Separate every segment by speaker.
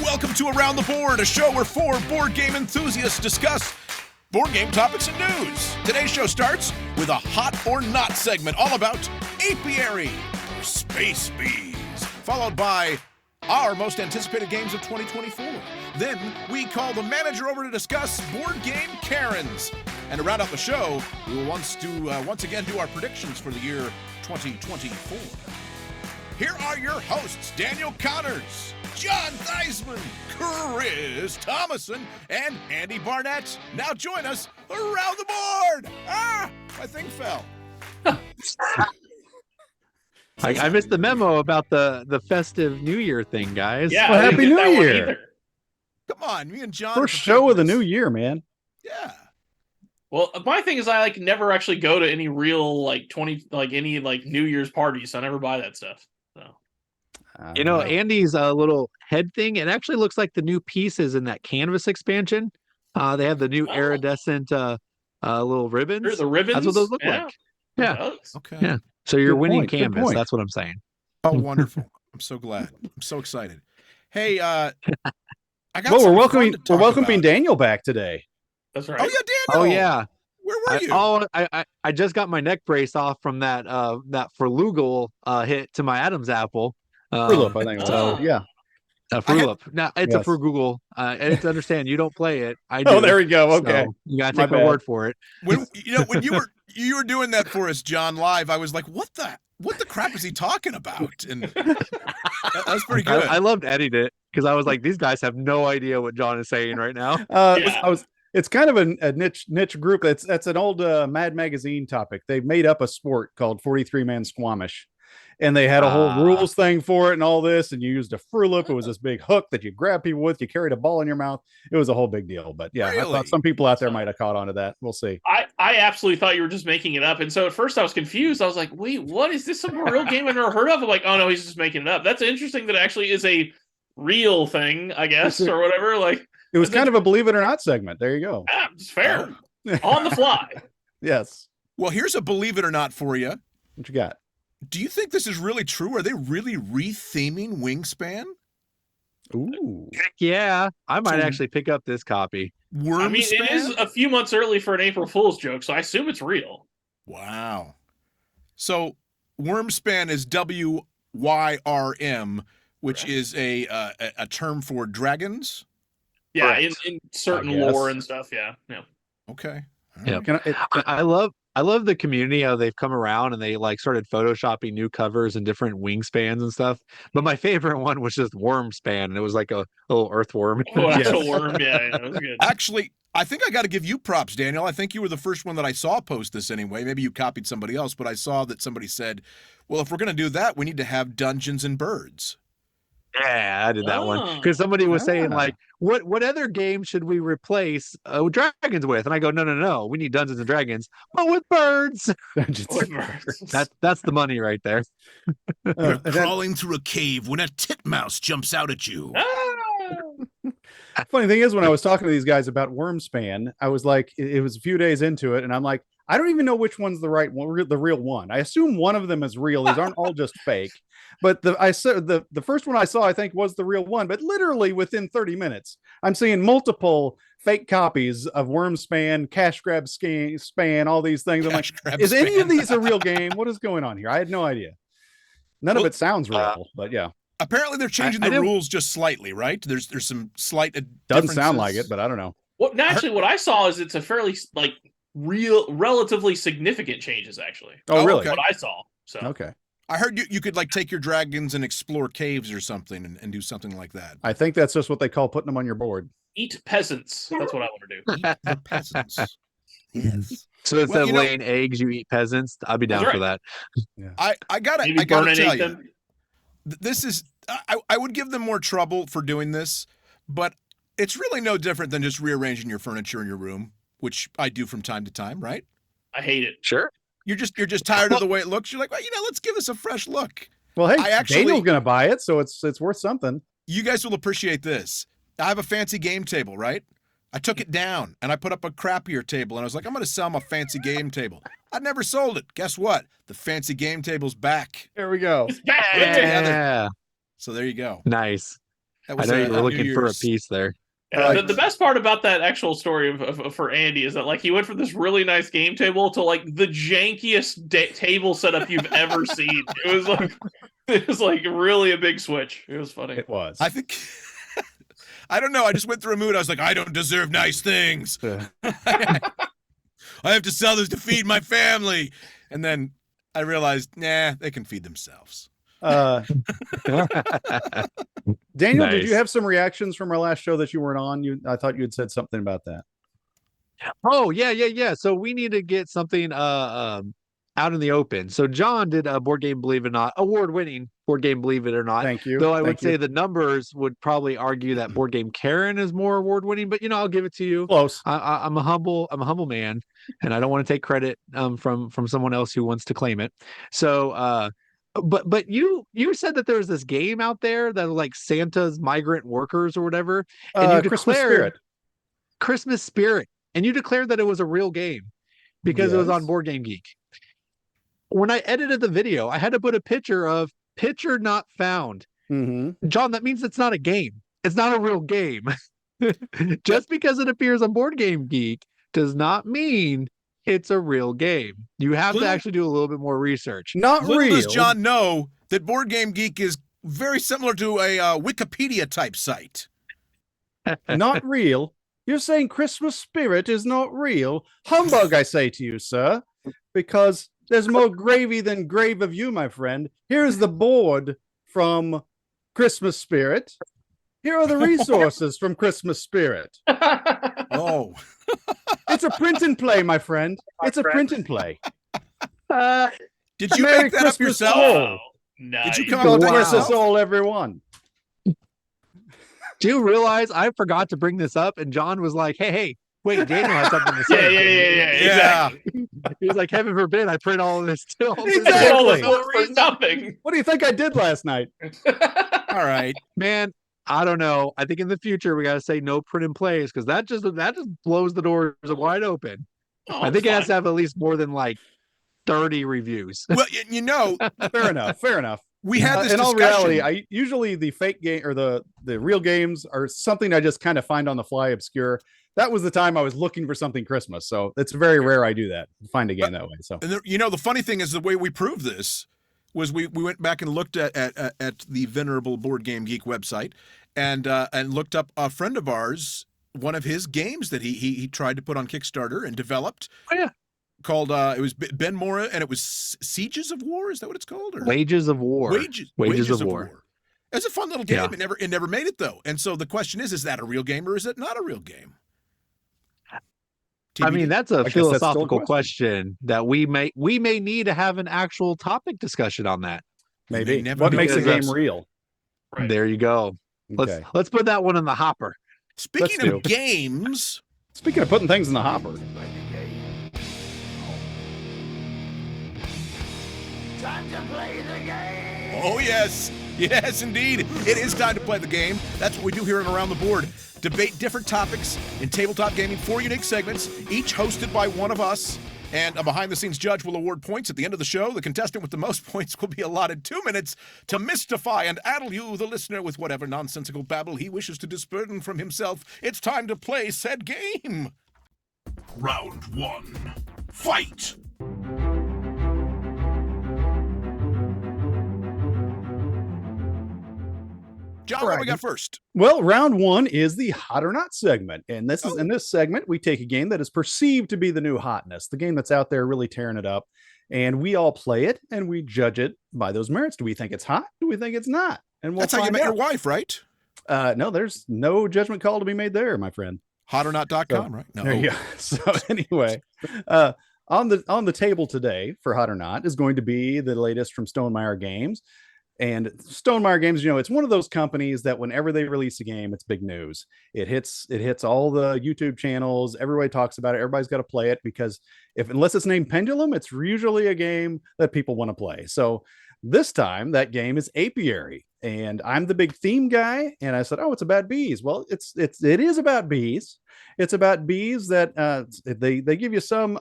Speaker 1: welcome to Around the Board, a show where four board game enthusiasts discuss board game topics and news. Today's show starts with a hot or not segment all about Apiary, or space bees, followed by our most anticipated games of 2024. Then we call the manager over to discuss board game Karens. And to round out the show, we will once again do our predictions for the year 2024. Here are your hosts, Daniel Connors, John Theismann, Chris Thomason, and Andy Barnett. Now join us around the board. My thing fell.
Speaker 2: I missed the memo about the festive New Year thing, guys.
Speaker 3: Yeah,
Speaker 4: well, Happy New Year.
Speaker 1: Come on, me and John.
Speaker 4: First show of the new year, man.
Speaker 1: Yeah.
Speaker 3: Well, my thing is I never actually go to any real any New Year's parties. So I never buy that stuff. So
Speaker 2: Andy's little head thing, it actually looks like the new pieces in that canvas expansion. They have the new iridescent little ribbons.
Speaker 3: Sure, the ribbons.
Speaker 2: That's what those look like. Yeah.
Speaker 1: Okay.
Speaker 2: Yeah. So you're
Speaker 4: Good
Speaker 2: winning
Speaker 4: point, good
Speaker 2: canvas.
Speaker 4: point.
Speaker 2: That's what I'm saying.
Speaker 1: Oh, wonderful. I'm so glad. I'm so excited. Hey, I got
Speaker 4: Well, we're
Speaker 1: something fun to talk
Speaker 4: welcoming
Speaker 1: about.
Speaker 4: Daniel back today.
Speaker 3: That's right.
Speaker 1: Oh, yeah, Daniel.
Speaker 2: Oh yeah.
Speaker 1: Where were you?
Speaker 2: I just got my neck brace off from that Frugal hit to my Adam's apple.
Speaker 4: Frugal, I think. So yeah.
Speaker 2: Frugal. Now it's a
Speaker 4: Yes.
Speaker 2: Frugal. And it's understand you don't play it. I do.
Speaker 4: Oh, there we go. Okay.
Speaker 2: So you gotta
Speaker 4: My
Speaker 2: take my
Speaker 4: bad.
Speaker 2: word for it.
Speaker 1: When you were doing that for us, John, live, I was like, what the crap is he talking about? And that's pretty good.
Speaker 2: I loved editing it because I was like, these guys have no idea what John is saying right now.
Speaker 3: Yeah.
Speaker 4: It's kind of a niche group. That's an old Mad Magazine topic. They made up a sport called 43-man Squamish, and they had a whole rules thing for it and all this. And you used a furlip. It was this big hook that you grab people with. You carried a ball in your mouth. It was a whole big deal. But yeah, I
Speaker 1: Really?
Speaker 4: thought some people out there might have caught on to that. We'll see.
Speaker 3: I absolutely thought you were just making it up. And so at first I was confused. I was like, wait, what? Is this some real game I've never heard of? I'm like, oh no, he's just making it up. That's interesting that it actually is a real thing, I guess, or whatever.
Speaker 4: It was kind of a believe it or not segment. There you go.
Speaker 3: Yeah, it's fair. On the fly.
Speaker 4: Yes.
Speaker 1: Well, here's a believe it or not for you.
Speaker 4: What you got?
Speaker 1: Do you think this is really true? Are they really re-theming Wyrmspan?
Speaker 4: Ooh.
Speaker 2: Heck yeah. I might
Speaker 1: So-
Speaker 2: actually pick up this copy.
Speaker 1: Wyrmspan?
Speaker 3: I mean, it is a few months early for an April Fool's joke, so I assume it's real.
Speaker 1: Wow. So Wyrmspan is WYRM, which is a term for dragons.
Speaker 3: Yeah,
Speaker 2: Correct.
Speaker 3: in certain
Speaker 4: I guess.
Speaker 3: lore and stuff. Yeah.
Speaker 1: Okay. All
Speaker 2: Yeah.
Speaker 1: right.
Speaker 4: Can
Speaker 2: I love the community, how they've come around and they started photoshopping new covers and different wingspans and stuff. But my favorite one was just Wyrmspan, and it was like a little earthworm.
Speaker 3: Oh, that's
Speaker 4: Yes.
Speaker 3: a worm. Yeah, that was good.
Speaker 1: Actually, I think I got to give you props, Daniel. I think you were the first one that I saw post this anyway. Maybe you copied somebody else, but I saw that somebody said, well, if we're going to do that, we need to have Dungeons and Birds.
Speaker 2: Yeah, I did that one
Speaker 3: Oh.
Speaker 2: because somebody was saying
Speaker 4: Ah.
Speaker 2: like, what other game should we replace dragons with? And I go, no, we need Dungeons and Dragons, but with birds. That's the money right there.
Speaker 1: You're
Speaker 4: and then-
Speaker 1: crawling through a cave when a titmouse jumps out at you.
Speaker 4: Funny thing is, when I was talking to these guys about Wyrmspan, I was like, it was a few days into it, and I'm like, I don't even know which one's the right one, the real one. I assume one of them is real. These aren't all just fake. But the first one I saw, I think, was the real one. But literally within 30 minutes, I'm seeing multiple fake copies of Wyrmspan, Cash Grab Span, all these things. I'm like,
Speaker 1: Cash grab
Speaker 4: is any
Speaker 1: span.
Speaker 4: of these a real game? What is going on here? I had no idea. None of
Speaker 1: Well,
Speaker 4: it sounds real, but yeah,
Speaker 1: Apparently, they're changing
Speaker 2: I
Speaker 1: the
Speaker 2: didn't-
Speaker 1: ruusles just slightly, right? There's some slight
Speaker 4: doesn't sound like
Speaker 1: differences.
Speaker 4: it, but I don't know.
Speaker 3: Well, actually, what I saw is it's a fairly relatively significant changes. Actually,
Speaker 4: Oh,
Speaker 1: Oh,
Speaker 4: really?
Speaker 1: okay.
Speaker 3: what I saw. So
Speaker 4: Okay.
Speaker 1: I heard you could take your dragons and explore caves or something and do something like that.
Speaker 4: I think that's just what they call putting them on your board.
Speaker 3: eat peasants. That's what I want to do.
Speaker 1: Eat the peasants. Yes.
Speaker 2: So instead
Speaker 1: Well,
Speaker 2: of
Speaker 1: you know-
Speaker 2: laying eggs, you eat peasants. I'd be down
Speaker 3: That's
Speaker 2: for that.
Speaker 1: I gotta
Speaker 3: Maybe burn
Speaker 1: gotta
Speaker 3: and
Speaker 1: tell
Speaker 3: eat
Speaker 1: you,
Speaker 3: them.
Speaker 1: this is I would give them more trouble for doing this, but it's really no different than just rearranging your furniture in your room, which I do from time to time, right?
Speaker 3: I hate it.
Speaker 2: Sure.
Speaker 1: You're just tired of the way it looks. You're like, well, let's give this a fresh look.
Speaker 4: Well, hey,
Speaker 1: I actually-
Speaker 4: Daniel's gonna buy it, so it's worth something.
Speaker 1: You guys will appreciate this. I have a fancy game table, right? I took it down and I put up a crappier table and I was like, I'm going to sell my fancy game table. I'd never sold it. Guess what? The fancy game table's back.
Speaker 4: There we go.
Speaker 3: It's back.
Speaker 1: Put it together.
Speaker 2: Yeah.
Speaker 1: So there you go.
Speaker 2: Nice. I know you were looking for a piece there.
Speaker 3: Yeah, the best part about that actual story for Andy is that like he went from this really nice game table to like the jankiest table setup you've ever seen. It was like really a big switch. It was funny.
Speaker 4: It was.
Speaker 1: I think I don't know. I just went through a mood. I was like, I don't deserve nice things. I have to sell this to feed my family. And then I realized, nah, they can feed themselves.
Speaker 4: Daniel,
Speaker 2: Nice.
Speaker 4: did you have some reactions from our last show that you weren't on? I thought you had said something about that.
Speaker 2: Oh, yeah. So we need to get something out in the open. So John did a Board Game Believe It or Not, award-winning Board Game Believe It or Not.
Speaker 4: Thank you.
Speaker 2: Though I would say the numbers would probably argue that Board Game Karen is more award-winning, but I'll give it to you.
Speaker 4: Close.
Speaker 2: I'm a humble man, and I don't want to take credit from someone else who wants to claim it. So but you said that there's this game out there that like Santa's Migrant Workers or whatever, and you
Speaker 4: Christmas
Speaker 2: declared
Speaker 4: Spirit.
Speaker 2: Christmas Spirit, and you declared that it was a real game because it was on Board Game Geek. When I edited the video, I had to put a picture of picture not found.
Speaker 4: Mm-hmm.
Speaker 2: John, that means it's not a game. It's not a real game. Just because it appears on Board Game Geek does not mean it's a real game. You have to actually do a little bit more research.
Speaker 4: Not
Speaker 1: Little
Speaker 4: real.
Speaker 1: does John know that Board Game Geek is very similar to a Wikipedia type site.
Speaker 4: Not real. You're saying Christmas Spirit is not real? Humbug, I say to you, sir, because there's more gravy than grave of you, my friend. Here's the board from Christmas Spirit. Here are the resources from Christmas Spirit.
Speaker 1: Oh.
Speaker 4: It's a print and play, my friend. It's a print and play.
Speaker 1: Did you
Speaker 4: Merry
Speaker 1: make that
Speaker 4: Christmas
Speaker 1: up yourself?
Speaker 4: all.
Speaker 3: Nice.
Speaker 1: Did you come up
Speaker 4: God
Speaker 1: with that
Speaker 4: bless us
Speaker 1: yourself?
Speaker 4: all, everyone.
Speaker 2: Do you realize I forgot to bring this up? And John was like, hey, wait, Daniel has something to say.
Speaker 3: Yeah. Exactly.
Speaker 2: He was like, heaven forbid I print all of this still.
Speaker 4: Exactly.
Speaker 3: All this for nothing.
Speaker 4: What do you think I did last night?
Speaker 1: All right.
Speaker 2: Man, I don't know. I think in the future we got to say no print and plays because that just blows the doors wide open.
Speaker 3: Oh,
Speaker 2: I think it
Speaker 3: fine.
Speaker 2: has to have at least more than like 30 reviews.
Speaker 1: Well,
Speaker 4: Fair enough.
Speaker 1: we had this
Speaker 4: in all
Speaker 1: discussion.
Speaker 4: reality, I usually the fake game or the real games are something I just kind of find on the fly, obscure. That was the time I was looking for something Christmas, so it's very rare I do that. Find a game that way. So
Speaker 1: And the funny thing is the way we proved this was we went back and looked at the venerable Board Game Geek website and looked up a friend of ours, one of his games that he tried to put on Kickstarter and developed.
Speaker 2: Oh, yeah.
Speaker 1: Called it was Ben Mora, and it was Sieges of War. Is that what it's called? Or
Speaker 2: Wages of War.
Speaker 1: Wages of War. It's a fun little game.
Speaker 2: Yeah.
Speaker 1: It never made it though. And so the question is that a real game or is it not a real game?
Speaker 2: I mean, that's a
Speaker 4: guess that's still a
Speaker 2: philosophical question that we may need to have an actual topic discussion on that.
Speaker 4: maybe
Speaker 1: never
Speaker 4: what
Speaker 1: do
Speaker 4: makes a
Speaker 2: because
Speaker 4: game real?
Speaker 3: Right.
Speaker 2: There you go.
Speaker 4: Okay.
Speaker 2: Let's put that one in the hopper.
Speaker 1: Speaking
Speaker 4: Let's
Speaker 1: of games,
Speaker 4: Speaking of putting things in the hopper,
Speaker 1: oh yes, indeed, it is time to play the game. That's what we do here on Around the Board. Debate different topics in tabletop gaming, 4 unique segments, each hosted by one of us. And a behind-the-scenes judge will award points at the end of the show. The contestant with the most points will be allotted 2 minutes to mystify and addle you, the listener, with whatever nonsensical babble he wishes to disburden from himself. It's time to play said game. Round 1. Fight! John, what do we got first?
Speaker 4: well, round one is the hot or not segment, and this is in this segment we take a game that is perceived to be the new hotness, the game that's out there really tearing it up, and we all play it and we judge it by those merits. Do we think it's hot? Do we think it's not? And we'll
Speaker 1: That's how you
Speaker 4: find
Speaker 1: met your
Speaker 4: out.
Speaker 1: wife, right?
Speaker 4: No, there's no judgment call to be made there, my friend.
Speaker 1: Hotornot.com, right? No.
Speaker 4: There you go. So anyway, on the table today for Hot or Not is going to be the latest from Stonemaier Games. And Stonemaier Games, it's one of those companies that whenever they release a game, it's big news. It hits all the YouTube channels. Everybody talks about it. Everybody's got to play it because unless it's named Pendulum, it's usually a game that people want to play. So this time that game is Apiary, and I'm the big theme guy. And I said, "Oh, it's about bees." Well, it is about bees. It's about bees that they give you some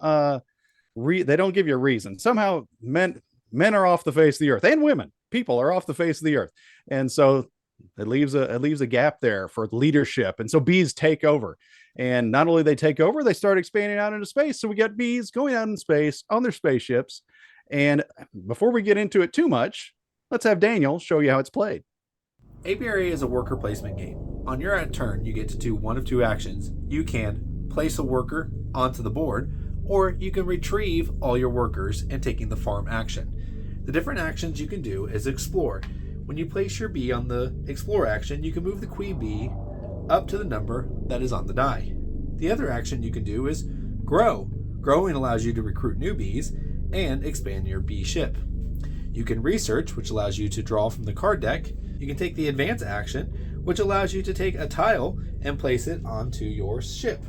Speaker 4: they don't give you a reason. Somehow men are off the face of the earth, and women. People are off the face of the earth. And so It leaves a gap there for leadership, and so bees take over. And not only they take over, they start expanding out into space. So we got bees going out in space on their spaceships. And before we get into it too much, let's have Daniel show you how it's played.
Speaker 2: Apiary is a worker placement game. On your turn, you get to do one of two actions. You can place a worker onto the board, or you can retrieve all your workers and taking the farm action. The different actions you can do is explore. When you place your bee on the explore action, you can move the queen bee up to the number that is on the die. The other action you can do is grow. Growing allows you to recruit new bees and expand your bee ship. You can research, which allows you to draw from the card deck. You can take the advance action, which allows you to take a tile and place it onto your ship.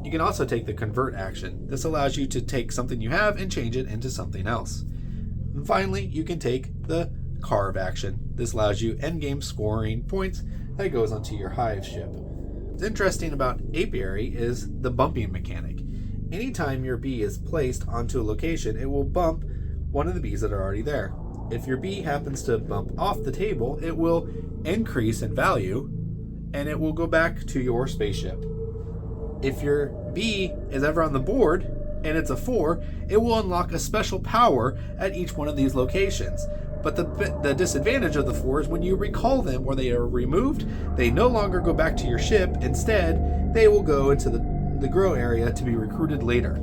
Speaker 2: You can also take the convert action. This allows you to take something you have and change it into something else. And finally, you can take the carve action. This allows you endgame scoring points that goes onto your hive ship. What's interesting about Apiary is the bumping mechanic. Anytime your bee is placed onto a location, it will bump one of the bees that are already there. If your bee happens to bump off the table, it will increase in value and it will go back to your spaceship. If your bee is ever on the board and it's a 4, it will unlock a special power at each one of these locations. But the disadvantage of the 4 is when you recall them or they are removed, they no longer go back to your ship. Instead, they will go into the grow area to be recruited later.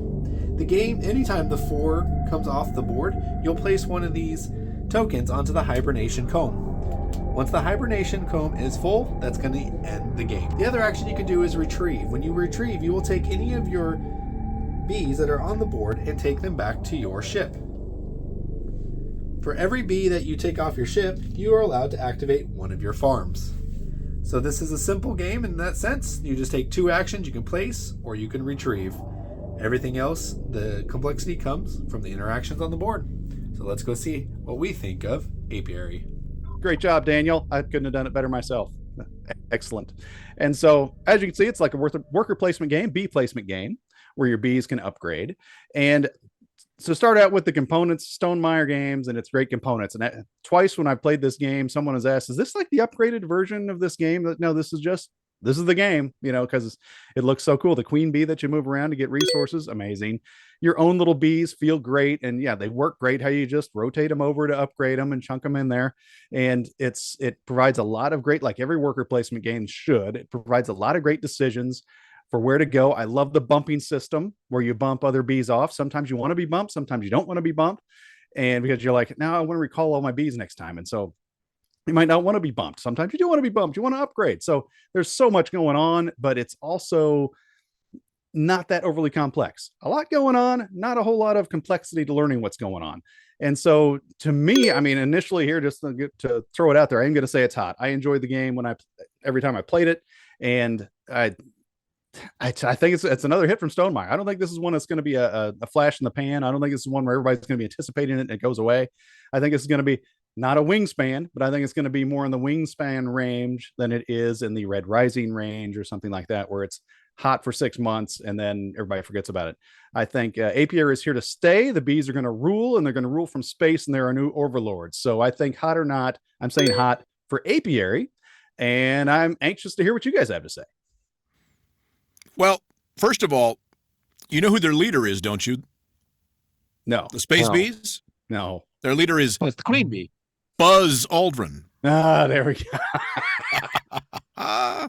Speaker 2: The game, anytime the 4 comes off the board, you'll place one of these tokens onto the hibernation comb. Once the hibernation comb is full, that's going to end the game. The other action you can do is retrieve. When you retrieve, you will take any of your bees that are on the board and take them back to your ship. For every bee that you take off your ship, you are allowed to activate one of your farms. So this is a simple game in that sense. You just take 2 actions, you can place or you can retrieve. Everything else, the complexity comes from the interactions on the board. So let's go see what we think of Apiary.
Speaker 4: Great job, Daniel. I couldn't have done it better myself. Excellent. And so, as you can see, it's like a worker placement game, bee placement game, where your bees can upgrade. And so start out with the components, Stonemaier games, and it's great components. And twice when I played this game, someone has asked, is this like the upgraded version of this game? No, this is the game, because it looks so cool. The queen bee that you move around to get resources, amazing. Your own little bees feel great. And yeah, they work great. How you just rotate them over to upgrade them and chunk them in there. And it provides a lot of great, like every worker placement game should, it provides a lot of great decisions for where to go. I love the bumping system where you bump other bees off. Sometimes you want to be bumped. Sometimes you don't want to be bumped. And because you're like, now I want to recall all my bees next time. And so you might not want to be bumped. Sometimes you do want to be bumped. You want to upgrade. So there's so much going on, but it's also not that overly complex. A lot going on, not a whole lot of complexity to learning what's going on. And so to me, I mean, initially here, just to throw it out there, I am going to say it's hot. I enjoyed the game every time I played it. And I think it's another hit from Stonemaier. I don't think this is one that's going to be a flash in the pan. I don't think this is one where everybody's going to be anticipating it and it goes away. I think this is going to be not a Wyrmspan, but I think it's going to be more in the Wyrmspan range than it is in the Red Rising range or something like that, where it's hot for 6 months and then everybody forgets about it. I think Apiary is here to stay. The bees are going to rule, and they're going to rule from space, and there are new overlords. So I think hot or not, I'm saying hot for Apiary, and I'm anxious to hear what you guys have to say.
Speaker 1: Well, first of all, you know who their leader is, don't you?
Speaker 4: No.
Speaker 1: The Space Bees?
Speaker 4: No.
Speaker 1: Their leader is
Speaker 2: it's the queen bee.
Speaker 1: Buzz Aldrin.
Speaker 4: There we go.
Speaker 2: I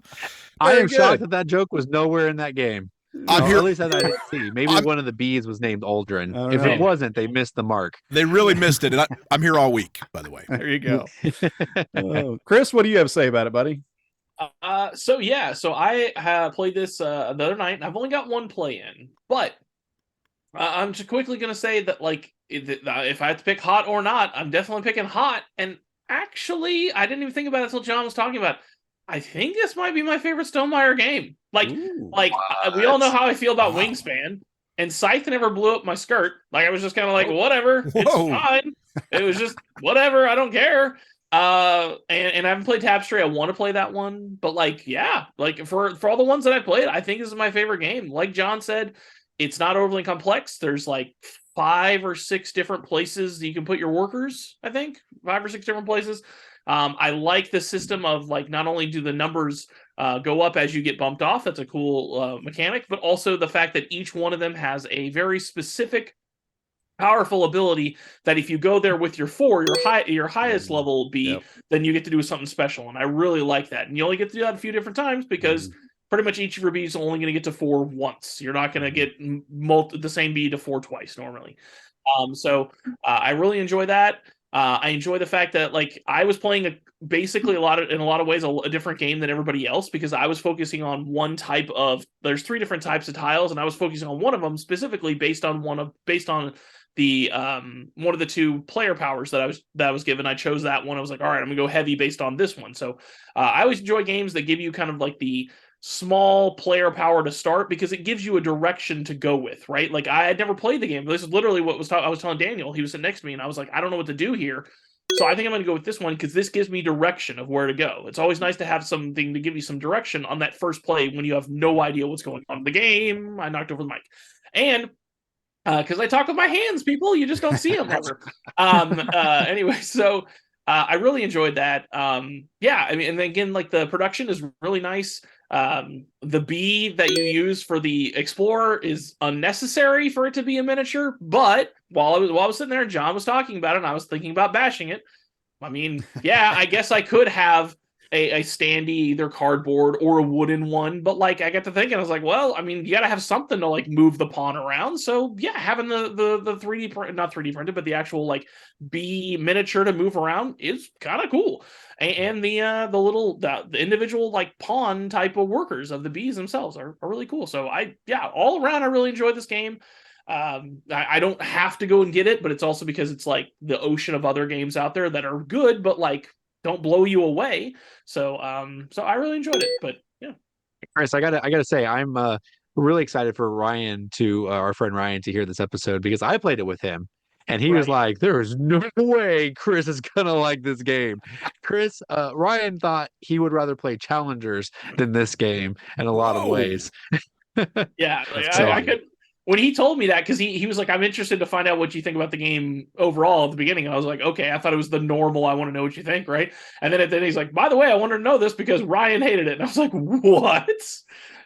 Speaker 2: am shocked that joke was nowhere in that game.
Speaker 1: I'm here.
Speaker 2: At least that I didn't see. Maybe one of the bees was named Aldrin. If it wasn't, they missed the mark.
Speaker 1: They really missed it. And I'm here all week, by the way.
Speaker 4: There you go. Chris, what do you have to say about it, buddy?
Speaker 3: So I have played this the other night. I've only got one play in, but I'm just quickly going to say that, like, if I have to pick hot or not, I'm definitely picking hot. And actually, I didn't even think about it until John was talking about it. I think this might be my favorite Stonemaier game. We all know how I feel about Wyrmspan, and Scythe never blew up my skirt. Like, I was just kind of like, whatever, it's fine. It was just whatever, I don't care. And I haven't played Tapestry. I want to play that one, but for all the ones that I played, I think this is my favorite game. Like John said, it's not overly complex. There's like 5 or 6 different places that you can put your workers. I think 5 or 6 different places. I like the system of like not only do the numbers go up as you get bumped off. That's a cool mechanic, but also the fact that each one of them has a very specific, powerful ability that if you go there with your 4, your highest level B, then you get to do something special. And I really like that. And you only get to do that a few different times because pretty much each of your Bs is only going to get to 4 once. You're not going to get the same B to 4 twice normally. So I really enjoy that. I enjoy the fact that like I was playing basically in a lot of ways a different game than everybody else because I was focusing on one type of. There's 3 different types of tiles, and I was focusing on one of them specifically based on the one of the 2 player powers that I was given. I chose that one. I was like, all right, I'm gonna go heavy based on this one. So I always enjoy games that give you kind of like the small player power to start because it gives you a direction to go with, right? Like I had never played the game. This is literally what I was telling Daniel. He was sitting next to me and I was like, I don't know what to do here. So I think I'm going to go with this one because this gives me direction of where to go. It's always nice to have something to give you some direction on that first play when you have no idea what's going on in the game. I knocked over the mic. And because I talk with my hands, people, you just don't see them ever. Anyway, so I really enjoyed that. Yeah, I mean, and then again, like the production is really nice. The bee that you use for the Explorer is unnecessary for it to be a miniature, but while I was sitting there, John was talking about it, and I was thinking about bashing it. I mean, yeah, I guess I could have a standee, either cardboard or a wooden one, but like I got to thinking, I was like, well, I mean, you got to have something to like move the pawn around. So yeah, having the 3D print, not 3D printed, but the actual like bee miniature to move around is kind of cool. And the individual like pawn type of workers of the bees themselves are really cool. So all around I really enjoyed this game. I don't have to go and get it, but it's also because it's like the ocean of other games out there that are good, but like don't blow you away. So I really enjoyed it. But yeah,
Speaker 2: Chris, I gotta say, I'm really excited for Ryan to our friend Ryan to hear this episode because I played it with him. And he was like, there is no way Chris is going to like this game. Ryan thought he would rather play Challengers than this game in a lot of ways.
Speaker 3: Yeah, like, I could. When he told me that, because he was like, I'm interested to find out what you think about the game overall at the beginning. I was like, okay, I thought it was the normal, I want to know what you think, right? And then he's like, by the way, I wanted to know this because Ryan hated it. And I was like, what?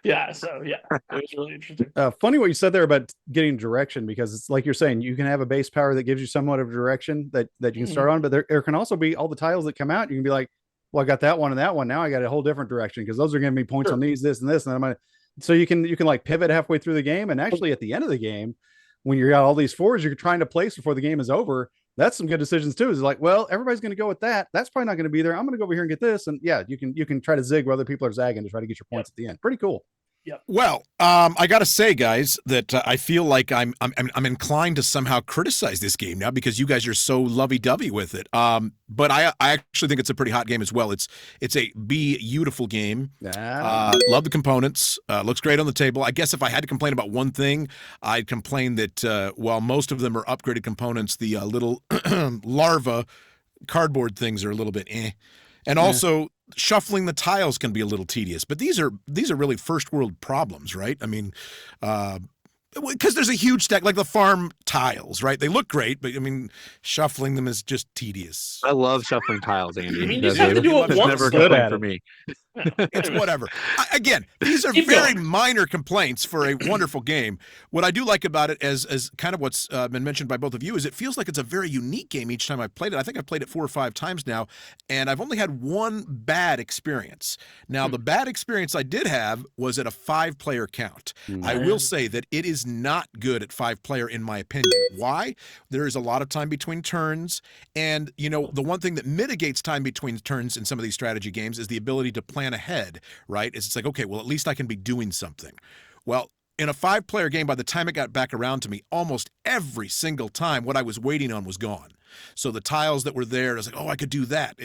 Speaker 3: Yeah, so yeah, it was really interesting.
Speaker 4: Funny what you said there about getting direction, because it's like you're saying, you can have a base power that gives you somewhat of direction that you can start on, but there can also be all the tiles that come out. You can be like, well, I got that one and that one. Now I got a whole different direction because those are going to be points on these, this, and this. And I'm going to, so you can like pivot halfway through the game. And actually at the end of the game, when you got all these 4s you're trying to place before the game is over, that's some good decisions too. Is like, well, everybody's going to go with that. That's probably not going to be there. I'm going to go over here and get this. And yeah, you can try to zig where other people are zagging to try to get your points at the end. Pretty cool.
Speaker 3: Yep.
Speaker 1: Well, I got to say, guys, that I feel like I'm inclined to somehow criticize this game now because you guys are so lovey-dovey with it. But I actually think it's a pretty hot game as well. It's a beautiful game. Love the components. Looks great on the table. I guess if I had to complain about one thing, I'd complain that while most of them are upgraded components, the little larva cardboard things are a little bit eh. And also, shuffling the tiles can be a little tedious, but these are really first world problems, right? I mean, because there's a huge stack, like the farm tiles, right? They look great, but I mean, shuffling them is just tedious.
Speaker 2: I love shuffling tiles, Andy.
Speaker 3: I mean, you just have to do it
Speaker 2: It's
Speaker 3: once.
Speaker 2: never good for me.
Speaker 1: It's whatever. Again, these are very minor complaints for a wonderful game. What I do like about it, as kind of what's been mentioned by both of you, is it feels like it's a very unique game each time I've played it. I think I've played it 4 or 5 times now, and I've only had one bad experience. Now, the bad experience I did have was at a 5-player count. I will say that it is not good at 5-player, in my opinion. Why? There is a lot of time between turns, and you know, the one thing that mitigates time between turns in some of these strategy games is the ability to plan ahead, right? It's like, okay, well, at least I can be doing something. Well, in a 5-player game, by the time it got back around to me, almost every single time what I was waiting on was gone. So the tiles that were there, I was like, oh, I could do that.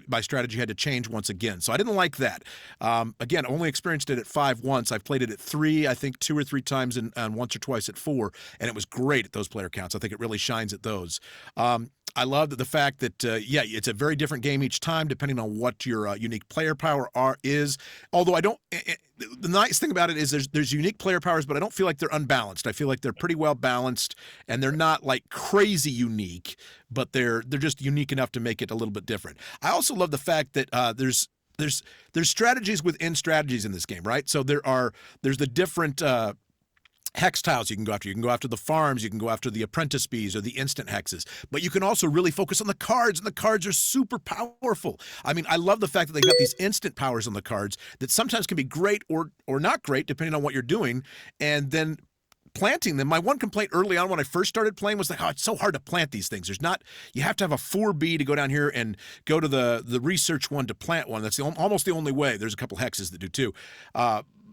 Speaker 1: My strategy had to change once again. So I didn't like that. Again, only experienced it at 5 once. I've played it at 3, I think 2 or 3 times, and once or twice at 4, and it was great at those player counts. I think it really shines at those. I love the fact that it's a very different game each time depending on what your unique player power is. Although I don't, the nice thing about it is there's unique player powers, but I don't feel like they're unbalanced. I feel like they're pretty well balanced, and they're not like crazy unique, but they're just unique enough to make it a little bit different. I also love the fact that there's strategies within strategies in this game, right? So there's the different hex tiles you can go after. You can go after the farms, you can go after the apprentice bees or the instant hexes, but you can also really focus on the cards, and the cards are super powerful. I mean, I love the fact that they got these instant powers on the cards that sometimes can be great or not great depending on what you're doing, and then planting them. My one complaint early on when I first started playing was like, oh, it's so hard to plant these things. You have to have a 4B to go down here and go to the research one to plant one. That's almost the only way. There's a couple hexes that do too.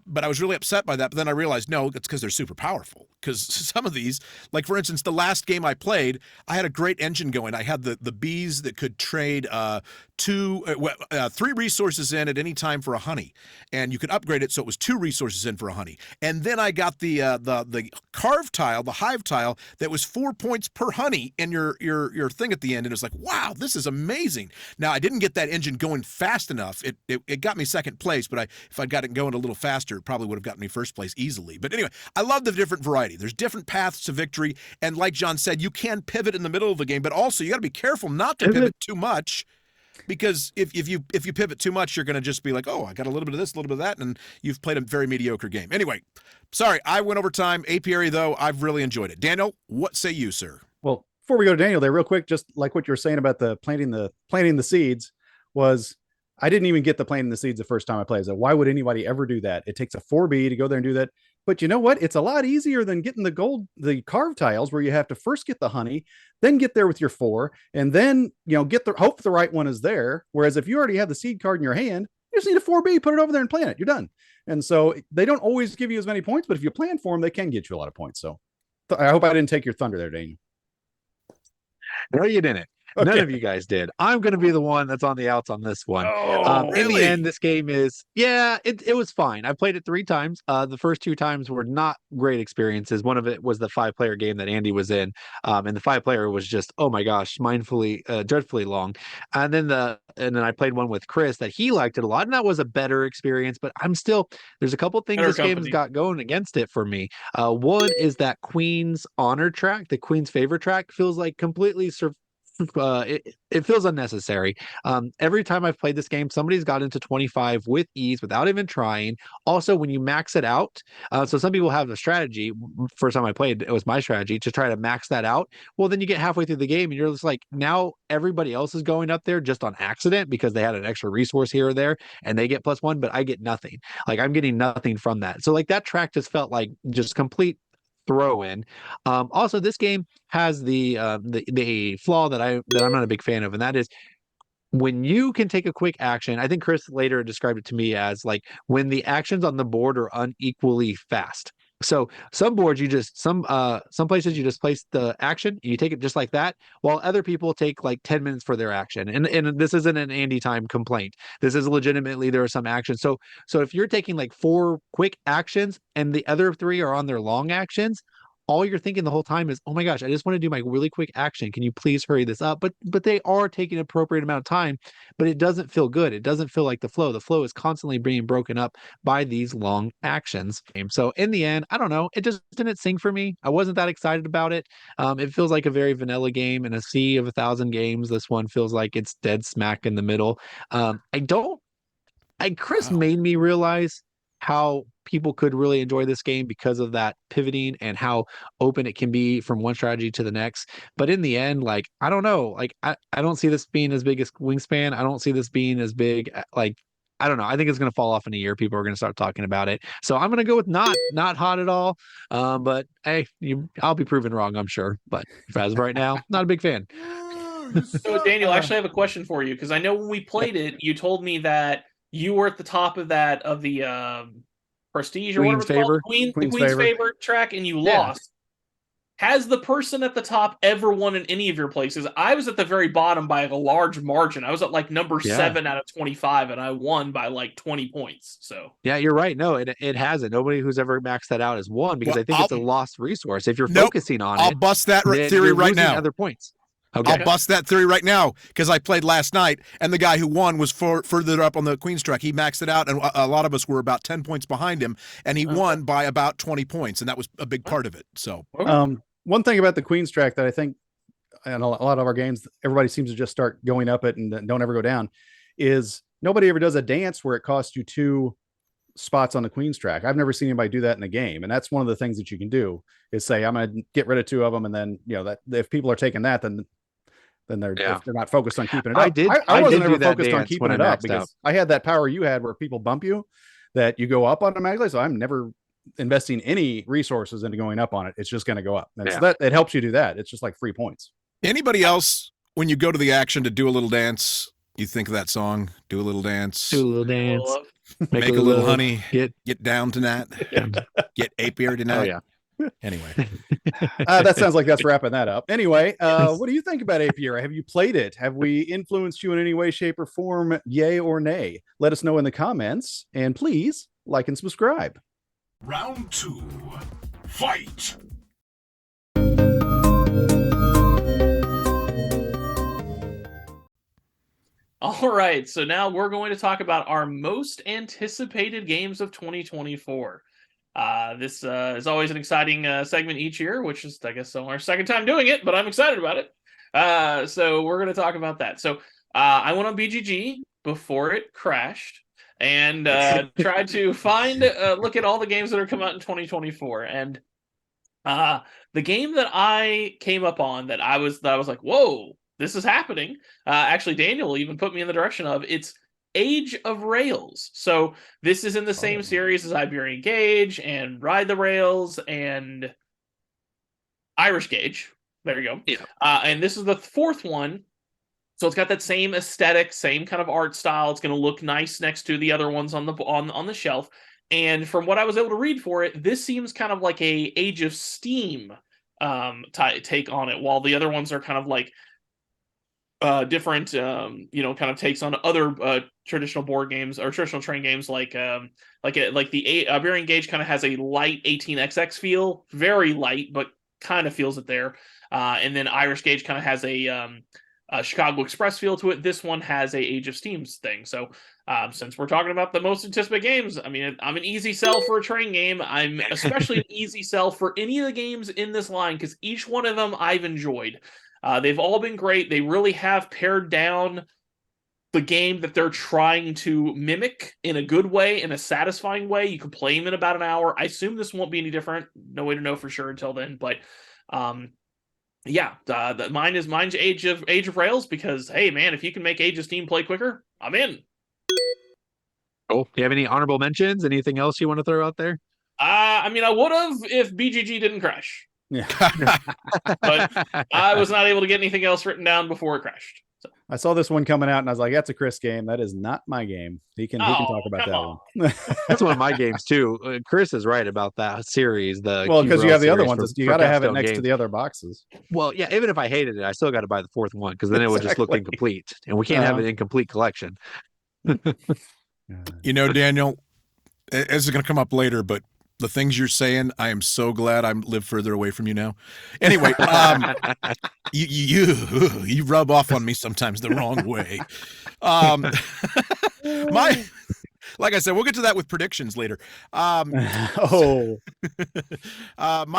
Speaker 1: But I was really upset by that. But then I realized, no, it's because they're super powerful. Because some of these, like for instance, the last game I played, I had a great engine going. I had the bees that could trade 3 resources in at any time for a honey, and you could upgrade it so it was 2 resources in for a honey. And then I got the carve tile, the hive tile, that was 4 points per honey in your thing at the end. And it was like, wow, this is amazing. Now I didn't get that engine going fast enough. It got me second place, but if I'd got it going a little faster, it probably would have gotten me first place easily. But anyway, I love the different variety. There's different paths to victory, and like John said, you can pivot in the middle of the game, but also you got to be careful not to pivot too much, because if you pivot too much, you're going to just be like, oh, I got a little bit of this, a little bit of that, and you've played a very mediocre game. Anyway, sorry, I went over time. Apiary, though, I've really enjoyed it. Daniel, what say you, sir?
Speaker 4: Well, before we go to Daniel there, real quick, just like what you were saying about the planting the seeds, was I didn't even get the planting the seeds the first time I played. So why would anybody ever do that? It takes a 4B to go there and do that. But you know what? It's a lot easier than getting the carved tiles, where you have to first get the honey, then get there with your 4, and then, hope the right one is there. Whereas if you already have the seed card in your hand, you just need a 4B, put it over there and plant it. You're done. And so they don't always give you as many points, but if you plan for them, they can get you a lot of points. So I hope I didn't take your thunder there, Daniel.
Speaker 2: No, you didn't.
Speaker 4: Okay.
Speaker 2: None of you guys did. I'm going to be the one that's on the outs on this one.
Speaker 1: Really?
Speaker 2: In the end, this game it was fine. I played it 3 times. The first 2 times were not great experiences. One of it was the 5-player game that Andy was in. And the 5-player was just, oh my gosh, dreadfully long. And then I played one with Chris that he liked it a lot, and that was a better experience. But there's a couple things this game's got going against it for me. One is that Queen's Honor track, the Queen's Favor track, feels like completely it feels unnecessary. Every time I've played this game, somebody's got into 25 with ease without even trying. Also, when you max it out, so some people have a strategy. First time I played, it was my strategy to try to max that out. Well, then you get halfway through the game and you're just like, now everybody else is going up there just on accident because they had an extra resource here or there, and they get +1, but I get nothing. Like, I'm getting nothing from that. So like that track just felt like just complete throw in. Also, this game has the flaw that I'm not a big fan of, and that is when you can take a quick action. I think Chris later described it to me as like when the actions on the board are unequally fast. So some boards some places you just place the action and you take it just like that, while other people take like 10 minutes for their action. And this isn't an Andy time complaint. This is legitimately, there are some actions. So if you're taking like 4 quick actions and the other 3 are on their long actions, all you're thinking the whole time is, oh my gosh, I just want to do my really quick action. Can you please hurry this up? But they are taking an appropriate amount of time, but it doesn't feel good. It doesn't feel like the flow. The flow is constantly being broken up by these long actions. So in the end, I don't know. It just didn't sing for me. I wasn't that excited about it. It feels like a very vanilla game in a sea of 1,000 games. This one feels like it's dead smack in the middle. Chris made me realize how people could really enjoy this game because of that pivoting and how open it can be from one strategy to the next. But in the end, like, I don't know, like I don't see this being as big as Wyrmspan. I don't see this being as big, like, I don't know. I think it's going to fall off in a year. People are going to start talking about it. So I'm going to go with not hot at all. But hey, I'll be proven wrong, I'm sure. But as of right now, not a big fan.
Speaker 3: So Daniel, actually I have a question for you, because I know when we played it, you told me that you were at the top of the Prestige or
Speaker 2: Queen's
Speaker 3: whatever it's
Speaker 2: Favor.
Speaker 3: called, the Queen's Favor track, and you lost. Has the person at the top ever won in any of your places? I was at the very bottom by a large margin. I was at like number 7 out of 25, and I won by like 20 points. So
Speaker 2: yeah, you're right. No, it hasn't. Nobody who's ever maxed that out has won, because I think it's a lost resource. If you're focusing on it,
Speaker 1: I'll bust that theory
Speaker 2: you're
Speaker 1: right
Speaker 2: losing
Speaker 1: now.
Speaker 2: Other points. Okay.
Speaker 1: I'll bust that theory right now because I played last night, and the guy who won was further up on the Queen's track. He maxed it out, and a lot of us were about 10 points behind him, and he won by about 20 points, and that was a big part of it. So,
Speaker 4: one thing about the Queen's track that I think, and a lot of our games, everybody seems to just start going up it and don't ever go down, is nobody ever does a dance where it costs you 2 spots on the Queen's track. I've never seen anybody do that in a game, and that's one of the things that you can do is say, I'm going to get rid of 2 of them, and then that if people are taking that, then they're if they're not focused on keeping it up. I wasn't ever focused on keeping it up because I had that power you had where people bump you, that you go up automatically. So I'm never investing any resources into going up on it. It's just going to go up. And so that it helps you do that. It's just like free points.
Speaker 1: Anybody else, when you go to the action to do a little dance, you think of that song, do a little dance, make a little honey, get down tonight, get apiary tonight.
Speaker 2: Oh, yeah.
Speaker 1: Anyway,
Speaker 4: that sounds like that's wrapping that up. Anyway, what do you think about Apiary? Have you played it? Have we influenced you in any way, shape, or form? Yay or nay? Let us know in the comments, and please like and subscribe.
Speaker 1: Round 2, fight.
Speaker 3: All right, so now we're going to talk about our most anticipated games of 2024. This is always an exciting segment each year, which is, I guess, our second time doing it, but I'm excited about it. So we're going to talk about that. So I went on BGG before it crashed and tried to look at all the games that are coming out in 2024. And the game that I came up on that I was like, whoa, this is happening. Actually, Daniel even put me in the direction of it's Age of Rails. So this is in the same series as Iberian Gauge and Ride the Rails and Irish Gauge. There you go. Yeah. And this is the 4th one. So it's got that same aesthetic, same kind of art style. It's going to look nice next to the other ones on the shelf. And from what I was able to read for it, this seems kind of like a Age of Steam take on it, while the other ones are kind of like different, kind of takes on other traditional board games or traditional train games, like the Iberian Gauge kind of has a light 18xx feel, very light, but kind of feels it there. And then Irish Gauge kind of has a Chicago Express feel to it. This one has a Age of Steams thing. So since we're talking about the most anticipated games, I mean, I'm an easy sell for a train game. I'm especially an easy sell for any of the games in this line because each one of them I've enjoyed. They've all been great. They really have pared down the game that they're trying to mimic in a good way, in a satisfying way. You can play them in about an hour. I assume this won't be any different. No way to know for sure until then. But mine's Age of Rails because, hey, man, if you can make Age of Steam play quicker, I'm in.
Speaker 2: Cool. Do you have any honorable mentions? Anything else you want to throw out there?
Speaker 3: I would have if BGG didn't crash.
Speaker 4: Yeah.
Speaker 3: But I was not able to get anything else written down before it crashed. So.
Speaker 4: I saw this one coming out and I was like, that's a Chris game. That is not my game. He can talk about that one.
Speaker 2: That's one of my games too. Chris is right about that series.
Speaker 4: Because you have the other ones. You got to have it next to the other boxes.
Speaker 2: Well, yeah, even if I hated it, I still got to buy the 4th one because then it would just look incomplete. And we can't have an incomplete collection.
Speaker 1: Daniel, this is going to come up later, but the things you're saying, I am so glad I live further away from you now. Anyway, you rub off on me sometimes the wrong way. Like I said, we'll get to that with predictions later. My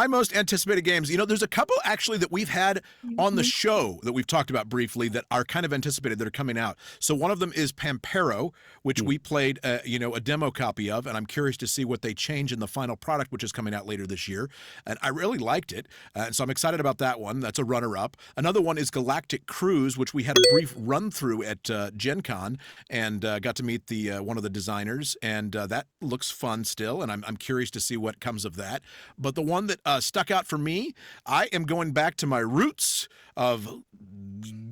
Speaker 1: most anticipated games, there's a couple actually that we've had on the show that we've talked about briefly that are kind of anticipated that are coming out. So one of them is Pampero, which we played, a demo copy of, and I'm curious to see what they change in the final product, which is coming out later this year. And I really liked it, so I'm excited about that one. That's a runner-up. Another one is Galactic Cruise, which we had a brief run-through at Gen Con and got to meet the one of the designers, and that looks fun still, and I'm curious to see what comes of that. But the one that stuck out for me, I am going back to my roots of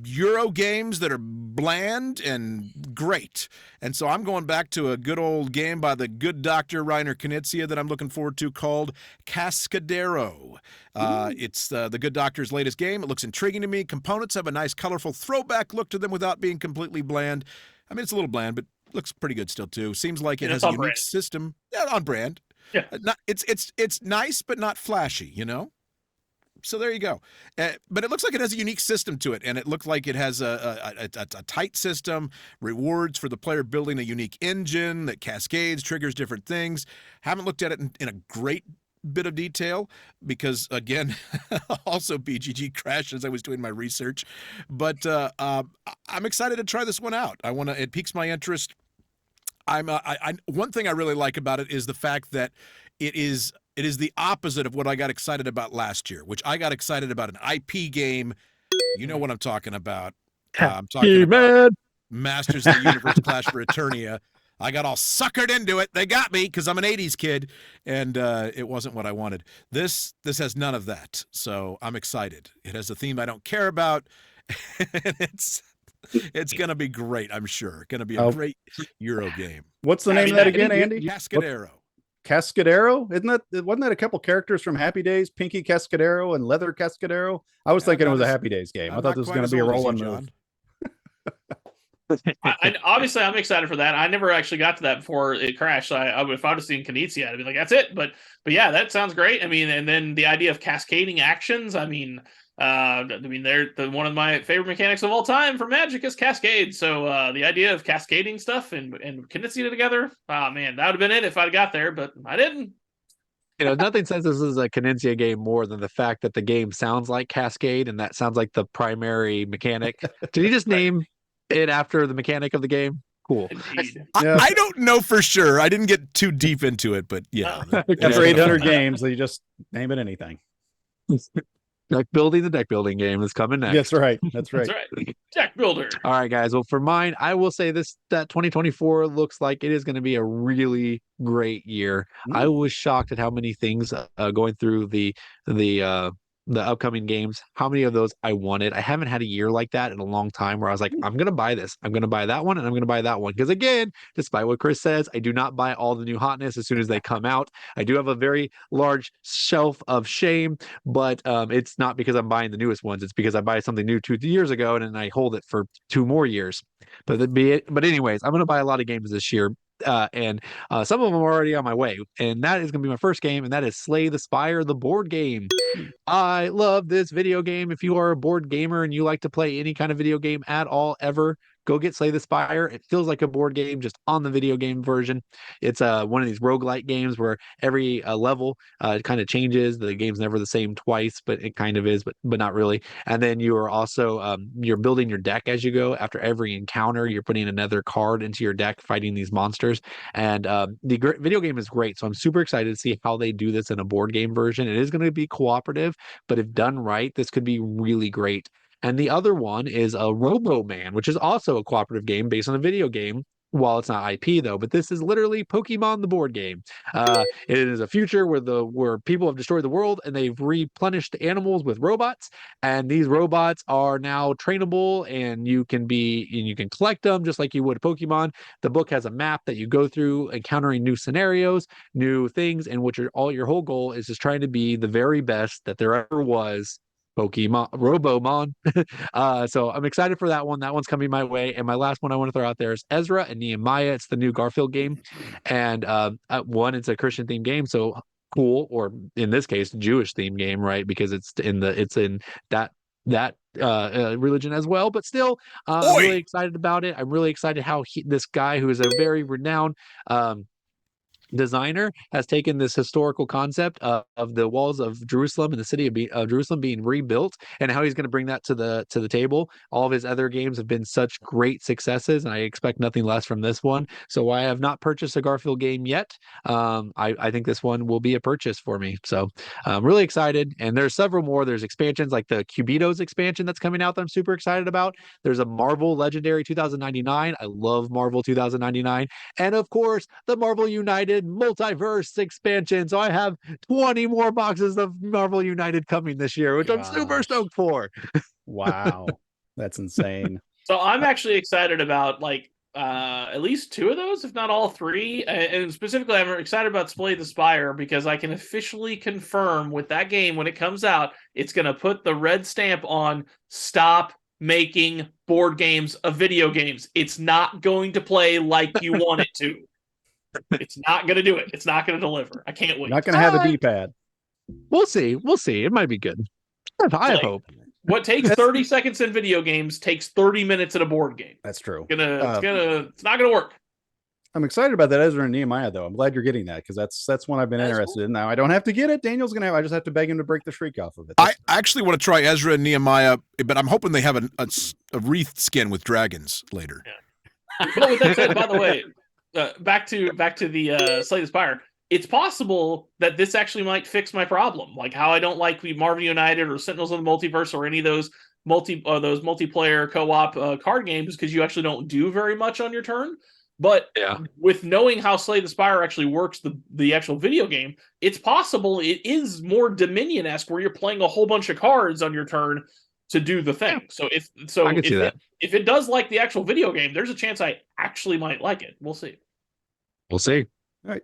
Speaker 1: Euro games that are bland and great. And so I'm going back to a good old game by the good Dr. Reiner Knizia that I'm looking forward to called Cascadero. It's the good doctor's latest game. It looks intriguing to me. Components have a nice colorful throwback look to them without being completely bland. I mean, it's a little bland, but looks pretty good still too. Seems like it has a unique system. Yeah, on brand. Yeah. It's nice but not flashy, So there you go. But it looks like it has a unique system to it, and it looked like it has a tight system, rewards for the player building a unique engine that cascades, triggers different things. Haven't looked at it in a great bit of detail because, again, also BGG crashed as I was doing my research. But I'm excited to try this one out. It piques my interest. One thing I really like about it is the fact that it is the opposite of what I got excited about last year, which I got excited about an IP game. You know what I'm talking about. I'm talking about Masters of the Universe Clash for Eternia. I got all suckered into it. They got me because I'm an 80s kid, and it wasn't what I wanted. This has none of that, so I'm excited. It has a theme I don't care about, and it's going to be great, I'm sure. Going to be a great Euro game.
Speaker 4: What's the name of that again, Andy?
Speaker 1: Cascadero.
Speaker 4: Cascadero? Wasn't that a couple characters from Happy Days? Pinky Cascadero and Leather Cascadero? I was thinking it was a Happy Days game. I thought this was going to be a rolling move.
Speaker 3: Obviously, I'm excited for that. I never actually got to that before it crashed. So if I'd have seen Knizia, I'd be like, that's it. But yeah, that sounds great. I mean, and then the idea of cascading actions. I mean, they're one of my favorite mechanics of all time for Magic is Cascade. So the idea of cascading stuff and Knizia together, man, that would have been it if I'd got there, but I didn't.
Speaker 2: Nothing says this is a Knizia game more than the fact that the game sounds like Cascade, and that sounds like the primary mechanic. Did you just name it after the mechanic of the game? Cool.
Speaker 1: I don't know for sure. I didn't get too deep into it, but yeah.
Speaker 4: After 800 games, you just name it anything.
Speaker 2: Deck building, the deck building game is coming next.
Speaker 4: That's right. That's right.
Speaker 3: That's right. Deck builder.
Speaker 2: All right, guys. Well, for mine, I will say that 2024 looks like it is going to be a really great year. I was shocked at how many things going through the upcoming games, how many of those I wanted. I haven't had a year like that in a long time where I was like, I'm going to buy this. I'm going to buy that one, and I'm going to buy that one. Because again, despite what Chris says, I do not buy all the new hotness as soon as they come out. I do have a very large shelf of shame, but it's not because I'm buying the newest ones. It's because I buy something new 2 years ago, and then I hold it for 2 more years. But anyways, I'm going to buy a lot of games this year. And some of them are already on my way, and that is going to be my first game, and that is Slay the Spire, the board game. I love this video game. If you are a board gamer and you like to play any kind of video game at all ever, go get Slay the Spire. It feels like a board game just on the video game version. It's one of these roguelike games where every level kind of changes. The game's never the same twice, but it kind of is, but not really. And then you are also you're building your deck as you go. After every encounter, you're putting another card into your deck, fighting these monsters. And the video game is great. So I'm super excited to see how they do this in a board game version. It is going to be cooperative, but if done right, this could be really great. And the other one is a Robo-Man, which is also a cooperative game based on a video game. While it's not IP though, but this is literally Pokemon the board game. It is a future where people have destroyed the world and they've replenished animals with robots, and these robots are now trainable, and you can collect them just like you would Pokemon. The book has a map that you go through, encountering new scenarios, new things, and your whole goal is just trying to be the very best that there ever was. Pokemon Robomon. So I'm excited for that one. That one's coming my way. And my last one I want to throw out there is Ezra and Nehemiah. It's the new Garfield game. And it's a Christian themed game. So cool, or in this case, Jewish themed game, right? Because it's in that religion as well. But still, I'm really excited about it. I'm really excited how this guy, who is a very renowned designer, has taken this historical concept of the walls of Jerusalem and the city of Jerusalem being rebuilt, and how he's going to bring that to the table. All of his other games have been such great successes, and I expect nothing less from this one. So I have not purchased a Garfield game yet. I think this one will be a purchase for me. So I'm really excited. And there's several more. There's expansions like the Cubitos expansion that's coming out that I'm super excited about. There's a Marvel Legendary 2099. I love Marvel 2099. And of course, the Marvel United Multiverse expansion. So I have 20 more boxes of Marvel United coming this year, which I'm super stoked for.
Speaker 4: Wow. That's insane.
Speaker 3: So I'm actually excited about at least 2 of those, if not all 3. And specifically, I'm excited about Slay the Spire because I can officially confirm with that game when it comes out, it's going to put the red stamp on stop making board games of video games. It's not going to play like you want it to. It's not going to do it. It's not going to deliver. I can't wait.
Speaker 4: Not going to have a D-pad.
Speaker 2: We'll see. It might be good. I have
Speaker 3: like-
Speaker 2: hope.
Speaker 3: What takes 30 seconds in video games takes 30 minutes in a board game.
Speaker 4: That's true.
Speaker 3: It's not gonna work.
Speaker 4: I'm excited about that Ezra and Nehemiah, though. I'm glad you're getting that because that's one I've been interested in. Now I don't have to get it. Daniel's gonna have. I just have to beg him to break the streak off of it.
Speaker 1: I actually want to try Ezra and Nehemiah, but I'm hoping they have a wreath skin with dragons later.
Speaker 3: Yeah. But with that said, by the way, back to the Slay the Spire. It's possible that this actually might fix my problem, like how I don't like Marvel United or Sentinels of the Multiverse or any of those multiplayer co-op card games, because you actually don't do very much on your turn. But with knowing how Slay the Spire actually works, the actual video game, it's possible it is more Dominion-esque, where you're playing a whole bunch of cards on your turn to do the thing. So if it does like the actual video game, there's a chance I actually might like it. We'll see.
Speaker 2: We'll see.
Speaker 4: All right.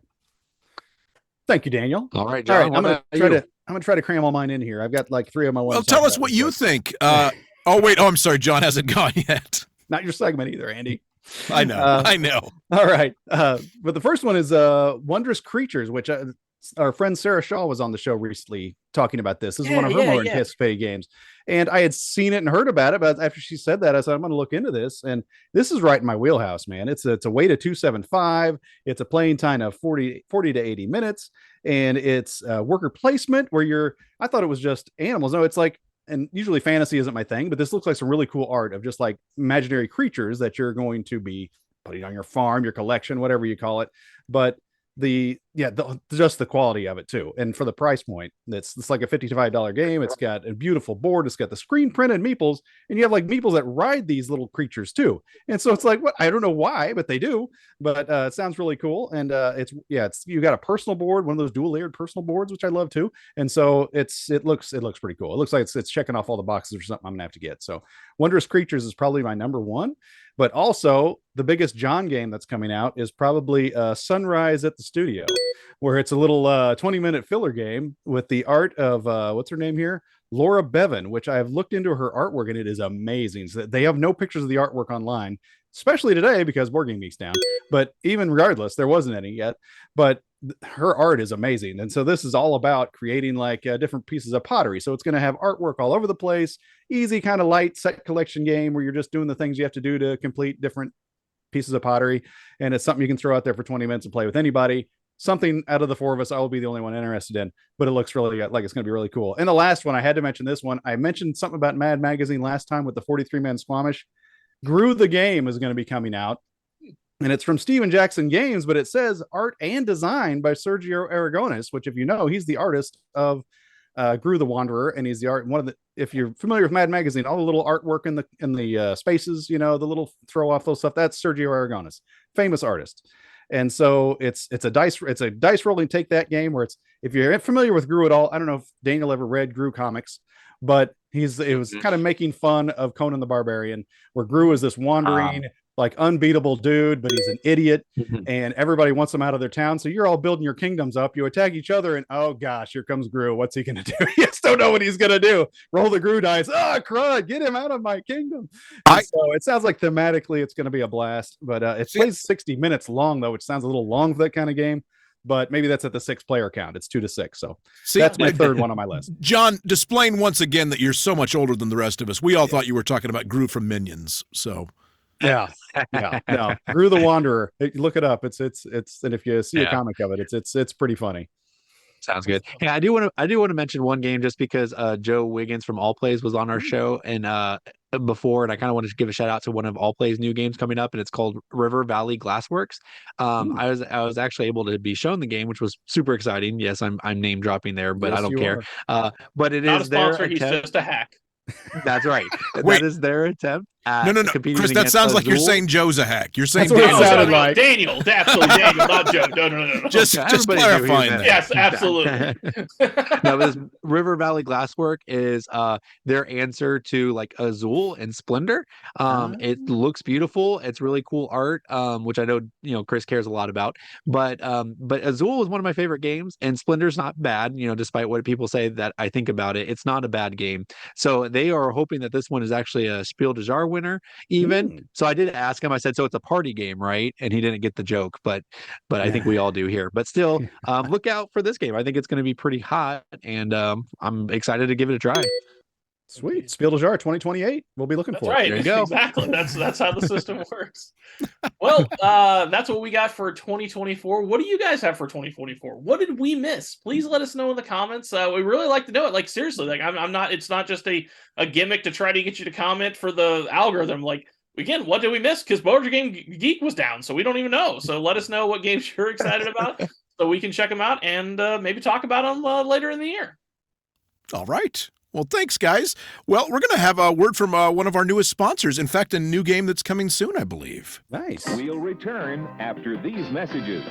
Speaker 4: Thank you, Daniel.
Speaker 2: All right, John.
Speaker 4: I'm gonna try to cram all mine in here. I've got like 3 of my ones.
Speaker 1: Well, tell us what you think. I'm sorry, John hasn't gone yet.
Speaker 4: Not your segment either, Andy.
Speaker 1: I know. I know.
Speaker 4: All right. But the first one is Wondrous Creatures, which our friend Sarah Shaw was on the show recently talking about this. This is one of her more anticipated games. And I had seen it and heard about it, but after she said that, I said, I'm going to look into this. And this is right in my wheelhouse, man. It's a weight of 275. It's a playing time of 40 to 80 minutes. And it's worker placement where I thought it was just animals. No, it's like, and usually fantasy isn't my thing, but this looks like some really cool art of just like imaginary creatures that you're going to be putting on your farm, your collection, whatever you call it. But just the quality of it too. And for the price point, it's like a $55 game. It's got a beautiful board. It's got the screen printed meeples, and you have like meeples that ride these little creatures too. And so it's like, what? I don't know why, but they do. But it sounds really cool. And you got a personal board, one of those dual layered personal boards, which I love too. And so it looks pretty cool. It looks like it's checking off all the boxes or something I'm gonna have to get. So Wondrous Creatures is probably my number one. But also the biggest John game that's coming out is probably Sunrise at the Studio, where it's a little 20-minute filler game with the art of what's her name here? Laura Bevan, which I have looked into her artwork, and it is amazing. So they have no pictures of the artwork online, especially today because Board Game Geek's down. But even regardless, there wasn't any yet. But her art is amazing. And so this is all about creating like different pieces of pottery. So it's going to have artwork all over the place, easy kind of light set collection game where you're just doing the things you have to do to complete different pieces of pottery. And it's something you can throw out there for 20 minutes and play with anybody. Something out of the 4 of us, I will be the only one interested in, but it looks really like it's going to be really cool. And the last one, I had to mention this one. I mentioned something about Mad Magazine last time with the 43-man Squamish. Gru the Game is going to be coming out. And it's from Steven Jackson Games, but it says art and design by Sergio Aragones, which, if you know, he's the artist of Gru the Wanderer, and he's the art. If you're familiar with Mad Magazine, all the little artwork in the spaces, the little throw off those stuff, that's Sergio Aragones, famous artist. And so it's a dice rolling take that game where if you're familiar with Gru at all, I don't know if Daniel ever read Gru comics, but it was kind of making fun of Conan the Barbarian, where Gru is this wandering like unbeatable dude, but he's an idiot, and everybody wants him out of their town. So you're all building your kingdoms up. You attack each other, and oh gosh, here comes Gru. What's he gonna do? You just don't know what he's gonna do. Roll the Gru dice. Oh crud! Get him out of my kingdom. So it sounds like thematically it's gonna be a blast. But it plays 60 minutes long though, which sounds a little long for that kind of game. But maybe that's at the 6-player count. It's 2 to 6. So that's my third one on my list.
Speaker 1: John, displaying once again that you're so much older than the rest of us. We all thought you were talking about Gru from Minions. So.
Speaker 4: No, Gru the Wanderer. Look it up. It's and if you see a comic of it, it's pretty funny.
Speaker 2: Sounds good. Yeah, I do want to mention one game just because Joe Wiggins from All Plays was on our show and before, and I kind of wanted to give a shout out to one of All Plays new games coming up, and it's called River Valley Glassworks. I was actually able to be shown the game, which was super exciting. Yes, I'm name dropping there, but I don't care. But it
Speaker 3: not
Speaker 2: is
Speaker 3: a sponsor.
Speaker 2: their
Speaker 3: He's just a hack.
Speaker 2: That's right.
Speaker 1: Wait.
Speaker 2: That is their attempt.
Speaker 1: No, Chris, that sounds like you're saying Joe's a hack. You're saying
Speaker 4: That's what it sounded like.
Speaker 3: Daniel, absolutely Daniel, not Joe. No.
Speaker 1: Just clarifying that.
Speaker 3: Yes, absolutely.
Speaker 2: No, this River Valley Glasswork is their answer to like Azul and Splendor. It looks beautiful. It's really cool art, which I know Chris cares a lot about. But Azul is one of my favorite games, and Splendor's not bad. Despite what people say that I think about it, it's not a bad game. So they are hoping that this one is actually a Spiel des Jahres winner even. So I did ask him, I said, so it's a party game, right? And he didn't get the joke, but I think we all do here. But still, look out for this game. I think it's going to be pretty hot, and I'm excited to give it a try.
Speaker 4: Sweet. Spiel des Jahres 2028. We'll be looking
Speaker 3: That's
Speaker 4: for
Speaker 3: right.
Speaker 2: There you go.
Speaker 3: Exactly. That's how the system works. Well, that's what we got for 2024. What do you guys have for 2024? What did we miss? Please let us know in the comments. We really like to know it. Like, seriously, like I'm not. It's not just a gimmick to try to get you to comment for the algorithm. Like, again, what did we miss? Because Board Game Geek was down, so we don't even know. So let us know what games you're excited about, so we can check them out and maybe talk about them later in the year.
Speaker 1: All right. Well, thanks, guys. Well, we're going to have a word from one of our newest sponsors. In fact, a new game that's coming soon, I believe.
Speaker 4: Nice.
Speaker 5: We'll return after these messages.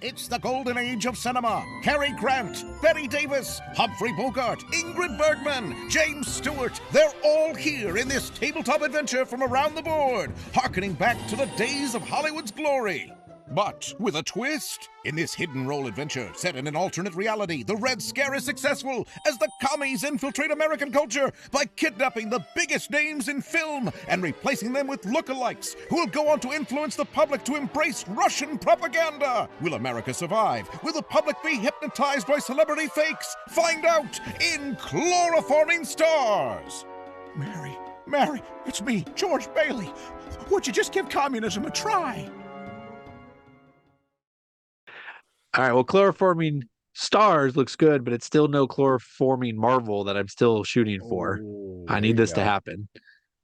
Speaker 6: It's the golden age of cinema. Cary Grant, Betty Davis, Humphrey Bogart, Ingrid Bergman, James Stewart. They're all here in this tabletop adventure from around the board, harkening back to the days of Hollywood's glory. But with a twist. In this hidden role adventure set in an alternate reality, the Red Scare is successful as the commies infiltrate American culture by kidnapping the biggest names in film and replacing them with lookalikes who will go on to influence the public to embrace Russian propaganda. Will America survive? Will the public be hypnotized by celebrity fakes? Find out in Chloroforming Stars. Mary, it's me, George Bailey. Would you just give communism a try?
Speaker 2: All right. Well, Chloroforming Stars looks good, but it's still no Chloroforming Marvel that I'm still shooting for.
Speaker 4: Oh,
Speaker 2: I need this to happen.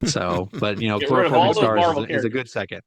Speaker 2: So, but
Speaker 3: Get rid of all
Speaker 2: Chloroforming
Speaker 3: those Marvel
Speaker 2: Stars is a good second.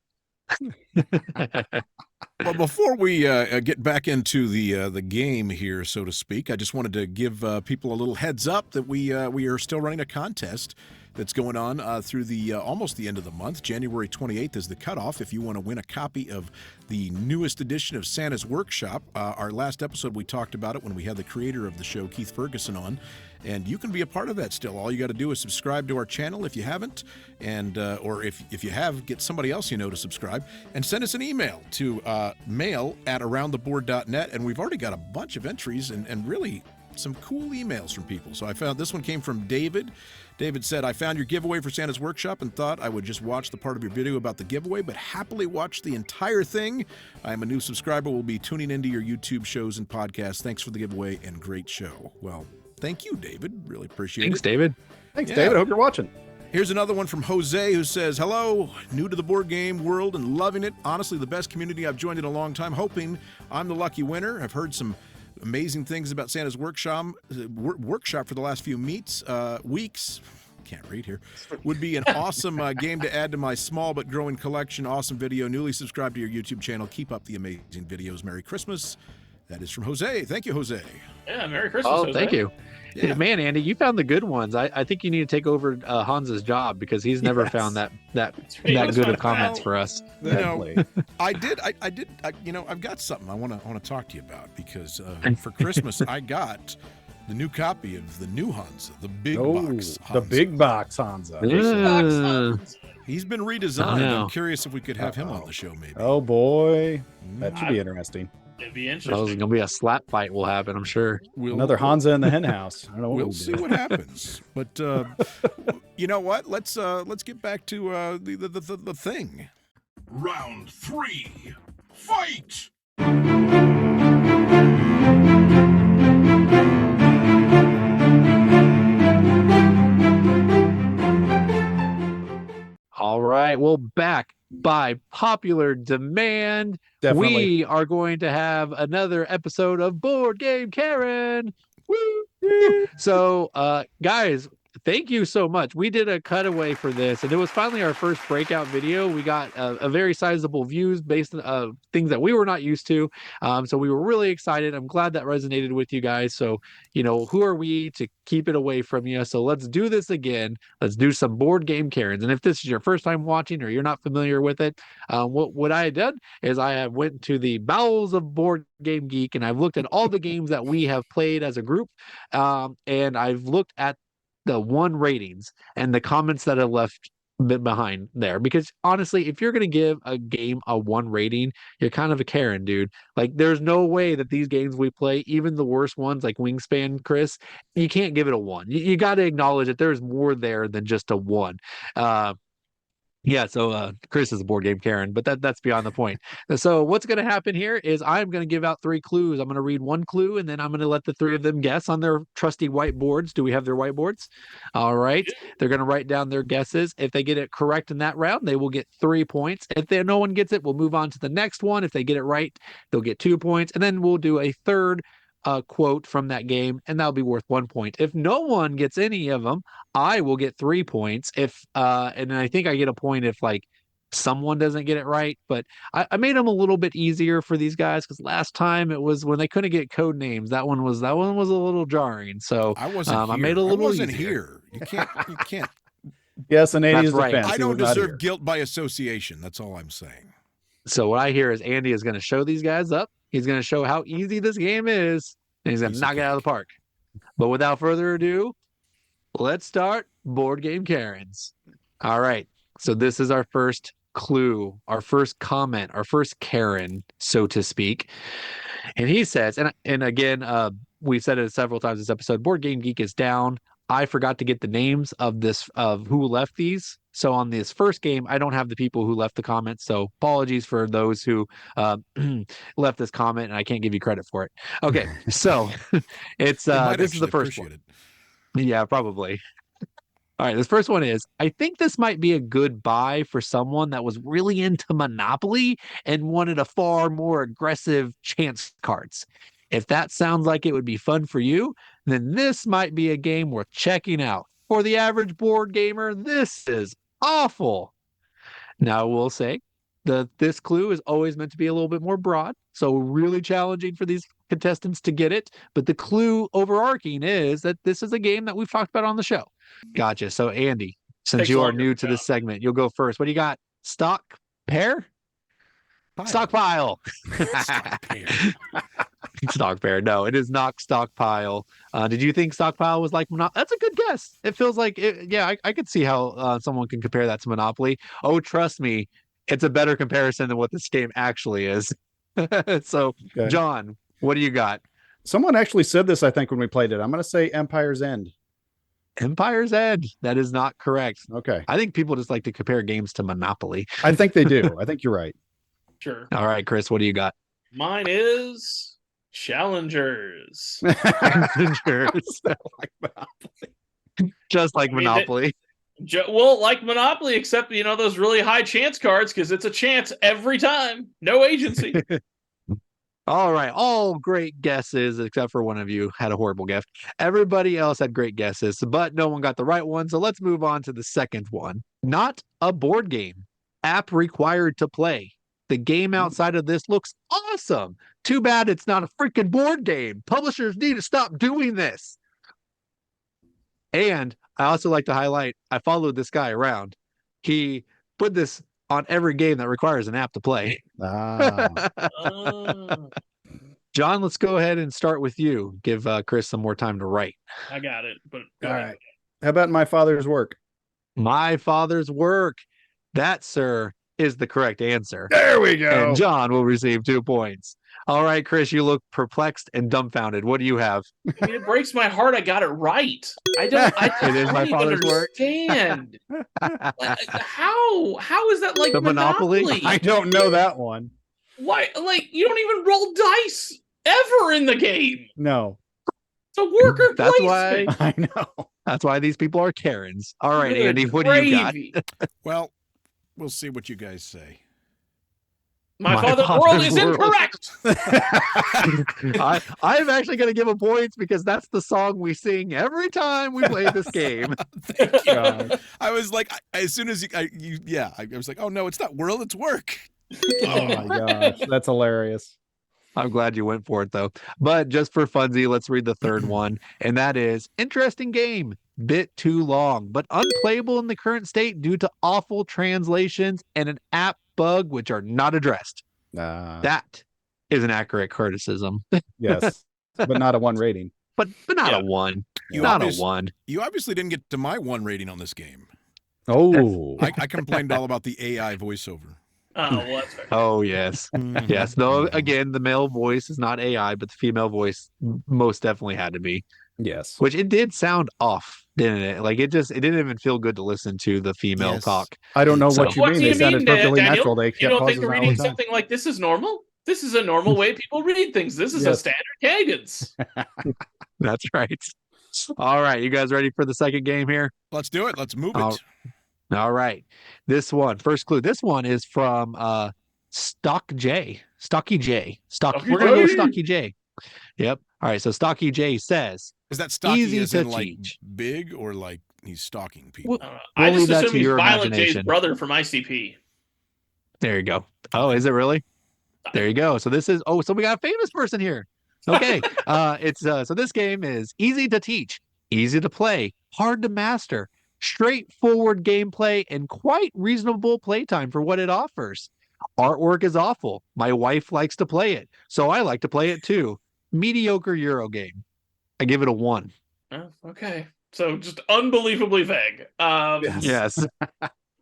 Speaker 1: Well, before we get back into the game here, so to speak, I just wanted to give people a little heads up that we are still running a contest that's going on through the almost the end of the month. January 28th is the cutoff if you want to win a copy of the newest edition of Santa's Workshop. Our last episode, we talked about it when we had the creator of the show, Keith Ferguson, on. And you can be a part of that still. All you got to do is subscribe to our channel if you haven't, and or if you have, get somebody else you know to subscribe, and send us an email to mail@aroundtheboard.net. And we've already got a bunch of entries and really some cool emails from people. So I found this one came from David. David said, I found your giveaway for Santa's Workshop and thought I would just watch the part of your video about the giveaway, but happily watched the entire thing. I am a new subscriber. Will be tuning into your YouTube shows and podcasts. Thanks for the giveaway and great show. Well, thank you, David. Really appreciate
Speaker 2: Thanks,
Speaker 1: it.
Speaker 2: David.
Speaker 4: Thanks,
Speaker 1: Yeah.
Speaker 4: David. I hope you're watching.
Speaker 1: Here's another one from Jose who says, hello, new to the board game world and loving it. Honestly, the best community I've joined in a long time. Hoping I'm the lucky winner. I've heard some amazing things about Santa's Workshop for the last few weeks. Can't read here. Would be an awesome game to add to my small but growing collection. Awesome video. Newly subscribed to your YouTube channel. Keep up the amazing videos. Merry Christmas. That is from Jose. Thank you, Jose.
Speaker 3: Yeah, Merry Christmas.
Speaker 2: Oh,
Speaker 3: Jose.
Speaker 2: thank you.
Speaker 1: Yeah.
Speaker 2: Man, Andy, you found the good ones. I think you need to take over Hans's job because he's never
Speaker 4: Yes.
Speaker 2: found that
Speaker 3: He
Speaker 2: good
Speaker 3: was
Speaker 2: of
Speaker 3: trying to
Speaker 2: comments
Speaker 3: foul.
Speaker 2: for us.
Speaker 1: You know,
Speaker 4: Definitely.
Speaker 1: I did. I've got something I want to talk to you about because for Christmas I got the new copy of the new Hansa, the big box.
Speaker 4: The
Speaker 1: Hansa.
Speaker 4: big box Hansa.
Speaker 2: Uh,
Speaker 1: He's been redesigned.
Speaker 2: know.
Speaker 1: I'm curious if we could have him on the show, maybe.
Speaker 4: Oh boy, that should be interesting.
Speaker 3: It'd be
Speaker 2: That was
Speaker 3: interesting.
Speaker 2: gonna be a slap fight will happen, I'm sure.
Speaker 4: Another Hansa in the hen house. I don't know what
Speaker 1: We'll see what happens. But you know what? Let's get back to the thing.
Speaker 6: Round 3. Fight!
Speaker 2: All right. Well, back by popular demand,
Speaker 4: Definitely.
Speaker 2: we are going to have another episode of Board Game Karen. Woo! So, guys, thank you so much. We did a cutaway for this, and it was finally our first breakout video. We got a very sizable views based on things that we were not used to. So we were really excited. I'm glad that resonated with you guys. So, who are we to keep it away from you? So let's do this again. Let's do some Board Game Karens. And if this is your first time watching or you're not familiar with it, what I had done is I have went to the bowels of Board Game Geek, and I've looked at all the games that we have played as a group. And I've looked at the 1 ratings and the comments that are left behind there, because honestly, if you're going to give a game a 1 rating, you're kind of a Karen, dude. Like, there's no way that these games we play, even the worst ones like Wyrmspan, Chris, you can't give it a 1. You got to acknowledge that there's more there than just a 1. Yeah, so Chris is a board game Karen, but that's beyond the point. So what's going to happen here is I'm going to give out 3 clues. I'm going to read 1 clue, and then I'm going to let the 3 of them guess on their trusty whiteboards. Do we have their whiteboards? All right. They're going to write down their guesses. If they get it correct in that round, they will get 3 points. If no one gets it, we'll move on to the next one. If they get it right, they'll get 2 points, and then we'll do a third quote from that game, and that'll be worth 1 point. If no one gets any of them, I will get 3 points. If and I think I get a point if like someone doesn't get it right. But I made them a little bit easier for these guys because last time it was when they couldn't get code names. That one was a little jarring. So
Speaker 1: I wasn't here.
Speaker 2: I made it a little
Speaker 1: I wasn't
Speaker 2: easier.
Speaker 1: here. You can't.
Speaker 4: Yes, in Andy's
Speaker 2: That's right.
Speaker 4: defense,
Speaker 1: I
Speaker 4: he
Speaker 1: don't
Speaker 4: was not here.
Speaker 1: deserve guilt by association. That's all I'm saying.
Speaker 2: So what I hear is Andy is going to show these guys up. He's going to show how easy this game is, and he's going to
Speaker 1: Piece of
Speaker 2: knock it out of the park. But without further ado, let's start Board Game Karens. All right. So this is our first clue, our first comment, our first Karen, so to speak. And he says, and again, we've said it several times this episode, Board Game Geek is down. I forgot to get the names of who left these. So on this first game, I don't have the people who left the comments. So apologies for those who left this comment, and I can't give you credit for it. Okay, so it's this is the first one. Yeah, probably. All right, this first one is, I think this might be a good buy for someone that was really into Monopoly and wanted a far more aggressive chance cards. If that sounds like it would be fun for you, then this might be a game worth checking out. For the average board gamer, this is awful. Now, we'll say this clue is always meant to be a little bit more broad, so really challenging for these contestants to get it. But the clue overarching is that this is a game that we've talked about on the show. Gotcha. So, Andy, since you are new to this segment, you'll go first. What do you got? Stock pair? Stockpile. Stockpile. No, it is not stockpile. Did you think stockpile was like Monopoly? That's a good guess. It feels like it. Yeah, I could see how someone can compare that to Monopoly. Oh, trust me, it's a better comparison than what this game actually is. So, okay. John, what do you got?
Speaker 4: Someone actually said this, I think, when we played it. I'm going to say Empire's End.
Speaker 2: Empire's End. That is not correct.
Speaker 4: Okay.
Speaker 2: I think people just like to compare games to Monopoly.
Speaker 4: I think they do. I think you're right.
Speaker 3: Sure.
Speaker 2: All right, Chris, what do you got?
Speaker 3: Mine is Challengers.
Speaker 2: Challengers.
Speaker 4: Like Monopoly.
Speaker 2: Just like Monopoly.
Speaker 3: Well, like Monopoly, except, those really high chance cards, because it's a chance every time. No agency.
Speaker 2: All right. All great guesses, except for one of you had a horrible guess. Everybody else had great guesses, but no one got the right one. So let's move on to the second one. Not a board game. App required to play. The game outside of this looks awesome. Too bad it's not a freaking board game. Publishers need to stop doing this. And I also like to highlight, I followed this guy around. He put this on every game that requires an app to play. John, let's go ahead and start with you. Give Chris some more time to write.
Speaker 3: I got it. But
Speaker 4: all right. How about My Father's Work?
Speaker 2: My Father's Work. That, sir, is the correct answer.
Speaker 4: There we go.
Speaker 2: And John will receive 2 points. All right, Chris, you look perplexed and dumbfounded. What do you have?
Speaker 3: It breaks my heart I got it right. I
Speaker 2: It is My Father's Work.
Speaker 3: Understand. How is that like
Speaker 2: the Monopoly?
Speaker 4: I don't know that one.
Speaker 3: Why? Like, you don't even roll dice ever in the game.
Speaker 4: No.
Speaker 3: It's a worker
Speaker 2: That's
Speaker 3: placement.
Speaker 2: why
Speaker 4: I know.
Speaker 2: That's why these people are Karens. All right, Andy, what do you got?
Speaker 1: Well, we'll see what you guys say.
Speaker 3: My Father's World is incorrect.
Speaker 2: I'm actually going to give him points because that's the song we sing every time we play this game.
Speaker 1: Thank you. I was like, as soon as I was like, oh no, it's not World, it's Work.
Speaker 4: Oh my gosh, that's hilarious.
Speaker 2: I'm glad you went for it though. But just for funsies, let's read the third one, and that is interesting game. Bit too long, but unplayable in the current state due to awful translations and an app bug which are not addressed. That is an accurate criticism.
Speaker 4: Yes, but not a 1 rating.
Speaker 2: But not a 1. Not a 1.
Speaker 1: You obviously didn't get to my 1 rating on this game.
Speaker 4: Oh,
Speaker 1: I complained all about the AI voiceover.
Speaker 3: Oh, well, that's fair.
Speaker 2: Oh, yes. Yes. Though, again, the male voice is not AI, but the female voice most definitely had to be.
Speaker 4: Yes.
Speaker 2: Which it did sound off. didn't it? Like it didn't even feel good to listen to the female
Speaker 1: Yes.
Speaker 2: talk.
Speaker 4: I don't know
Speaker 2: So-
Speaker 4: what you
Speaker 3: What
Speaker 4: mean.
Speaker 3: do
Speaker 4: They
Speaker 3: you
Speaker 4: sounded
Speaker 3: mean,
Speaker 4: perfectly
Speaker 3: Daniel?
Speaker 4: natural. They
Speaker 3: You
Speaker 4: kept
Speaker 3: don't think
Speaker 4: pauses all
Speaker 3: reading
Speaker 4: the time.
Speaker 3: something like this is normal? This is a normal way people read things. This is a
Speaker 4: Yes.
Speaker 3: standard cadence.
Speaker 2: That's right. All right, you guys ready for the second game here?
Speaker 1: Let's do it. Let's move it.
Speaker 2: All right. This one, first clue. This one is from Stocky J.
Speaker 3: Stocky
Speaker 2: We're gonna go with
Speaker 3: J.
Speaker 2: Stocky J. Yep. All right. So Stocky J says,
Speaker 1: Is that stocky
Speaker 2: easy
Speaker 1: as
Speaker 2: to
Speaker 1: in like
Speaker 2: teach.
Speaker 1: big or like he's stalking people?
Speaker 3: I
Speaker 2: We'll leave
Speaker 3: just
Speaker 2: that
Speaker 3: assume
Speaker 2: to
Speaker 3: he's
Speaker 2: your
Speaker 3: Violent J's
Speaker 2: imagination.
Speaker 3: brother from ICP.
Speaker 2: There you go. Oh, is it really? There you go. So this is so we got a famous person here. Okay. So this game is easy to teach, easy to play, hard to master, straightforward gameplay, and quite reasonable playtime for what it offers. Artwork is awful. My wife likes to play it, so I like to play it too. Mediocre Euro game. I give it a 1.
Speaker 3: Oh, okay. So just unbelievably vague.
Speaker 2: Yes.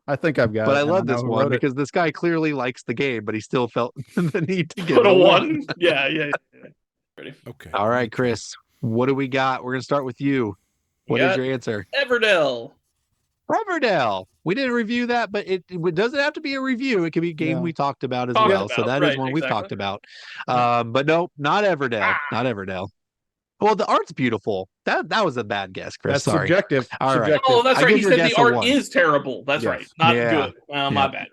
Speaker 4: I think I've got
Speaker 2: But
Speaker 4: it.
Speaker 2: I
Speaker 4: and
Speaker 2: love
Speaker 4: know
Speaker 2: this
Speaker 4: who
Speaker 2: one
Speaker 4: wrote it.
Speaker 2: because this guy clearly likes the game, but he still felt the need to give
Speaker 3: Put
Speaker 2: it
Speaker 3: a
Speaker 2: a
Speaker 3: 1. Yeah. Ready.
Speaker 1: Okay.
Speaker 2: All right, Chris. What do we got? We're gonna start with you. What is your answer?
Speaker 3: Everdell.
Speaker 2: Riverdale. We didn't review that, but it doesn't have to be a review. It could be a game
Speaker 4: Yeah.
Speaker 2: we talked about as
Speaker 3: Talked
Speaker 2: well. So
Speaker 3: about,
Speaker 2: that is
Speaker 3: right,
Speaker 2: one we've
Speaker 3: exactly.
Speaker 2: talked about. But no, not Everdale. Not Everdale. Well, the art's beautiful. That was a bad guess, Chris.
Speaker 4: That's
Speaker 2: Sorry.
Speaker 4: subjective.
Speaker 2: All right.
Speaker 4: Subjective.
Speaker 3: Oh, that's
Speaker 2: I
Speaker 3: right.
Speaker 2: give
Speaker 3: He
Speaker 2: your
Speaker 3: said
Speaker 2: guess
Speaker 3: the
Speaker 2: a
Speaker 3: art
Speaker 2: 1.
Speaker 3: is terrible. That's
Speaker 4: Yes.
Speaker 3: right. Not
Speaker 2: Yeah.
Speaker 3: good. Well, my
Speaker 2: Yeah.
Speaker 3: bad.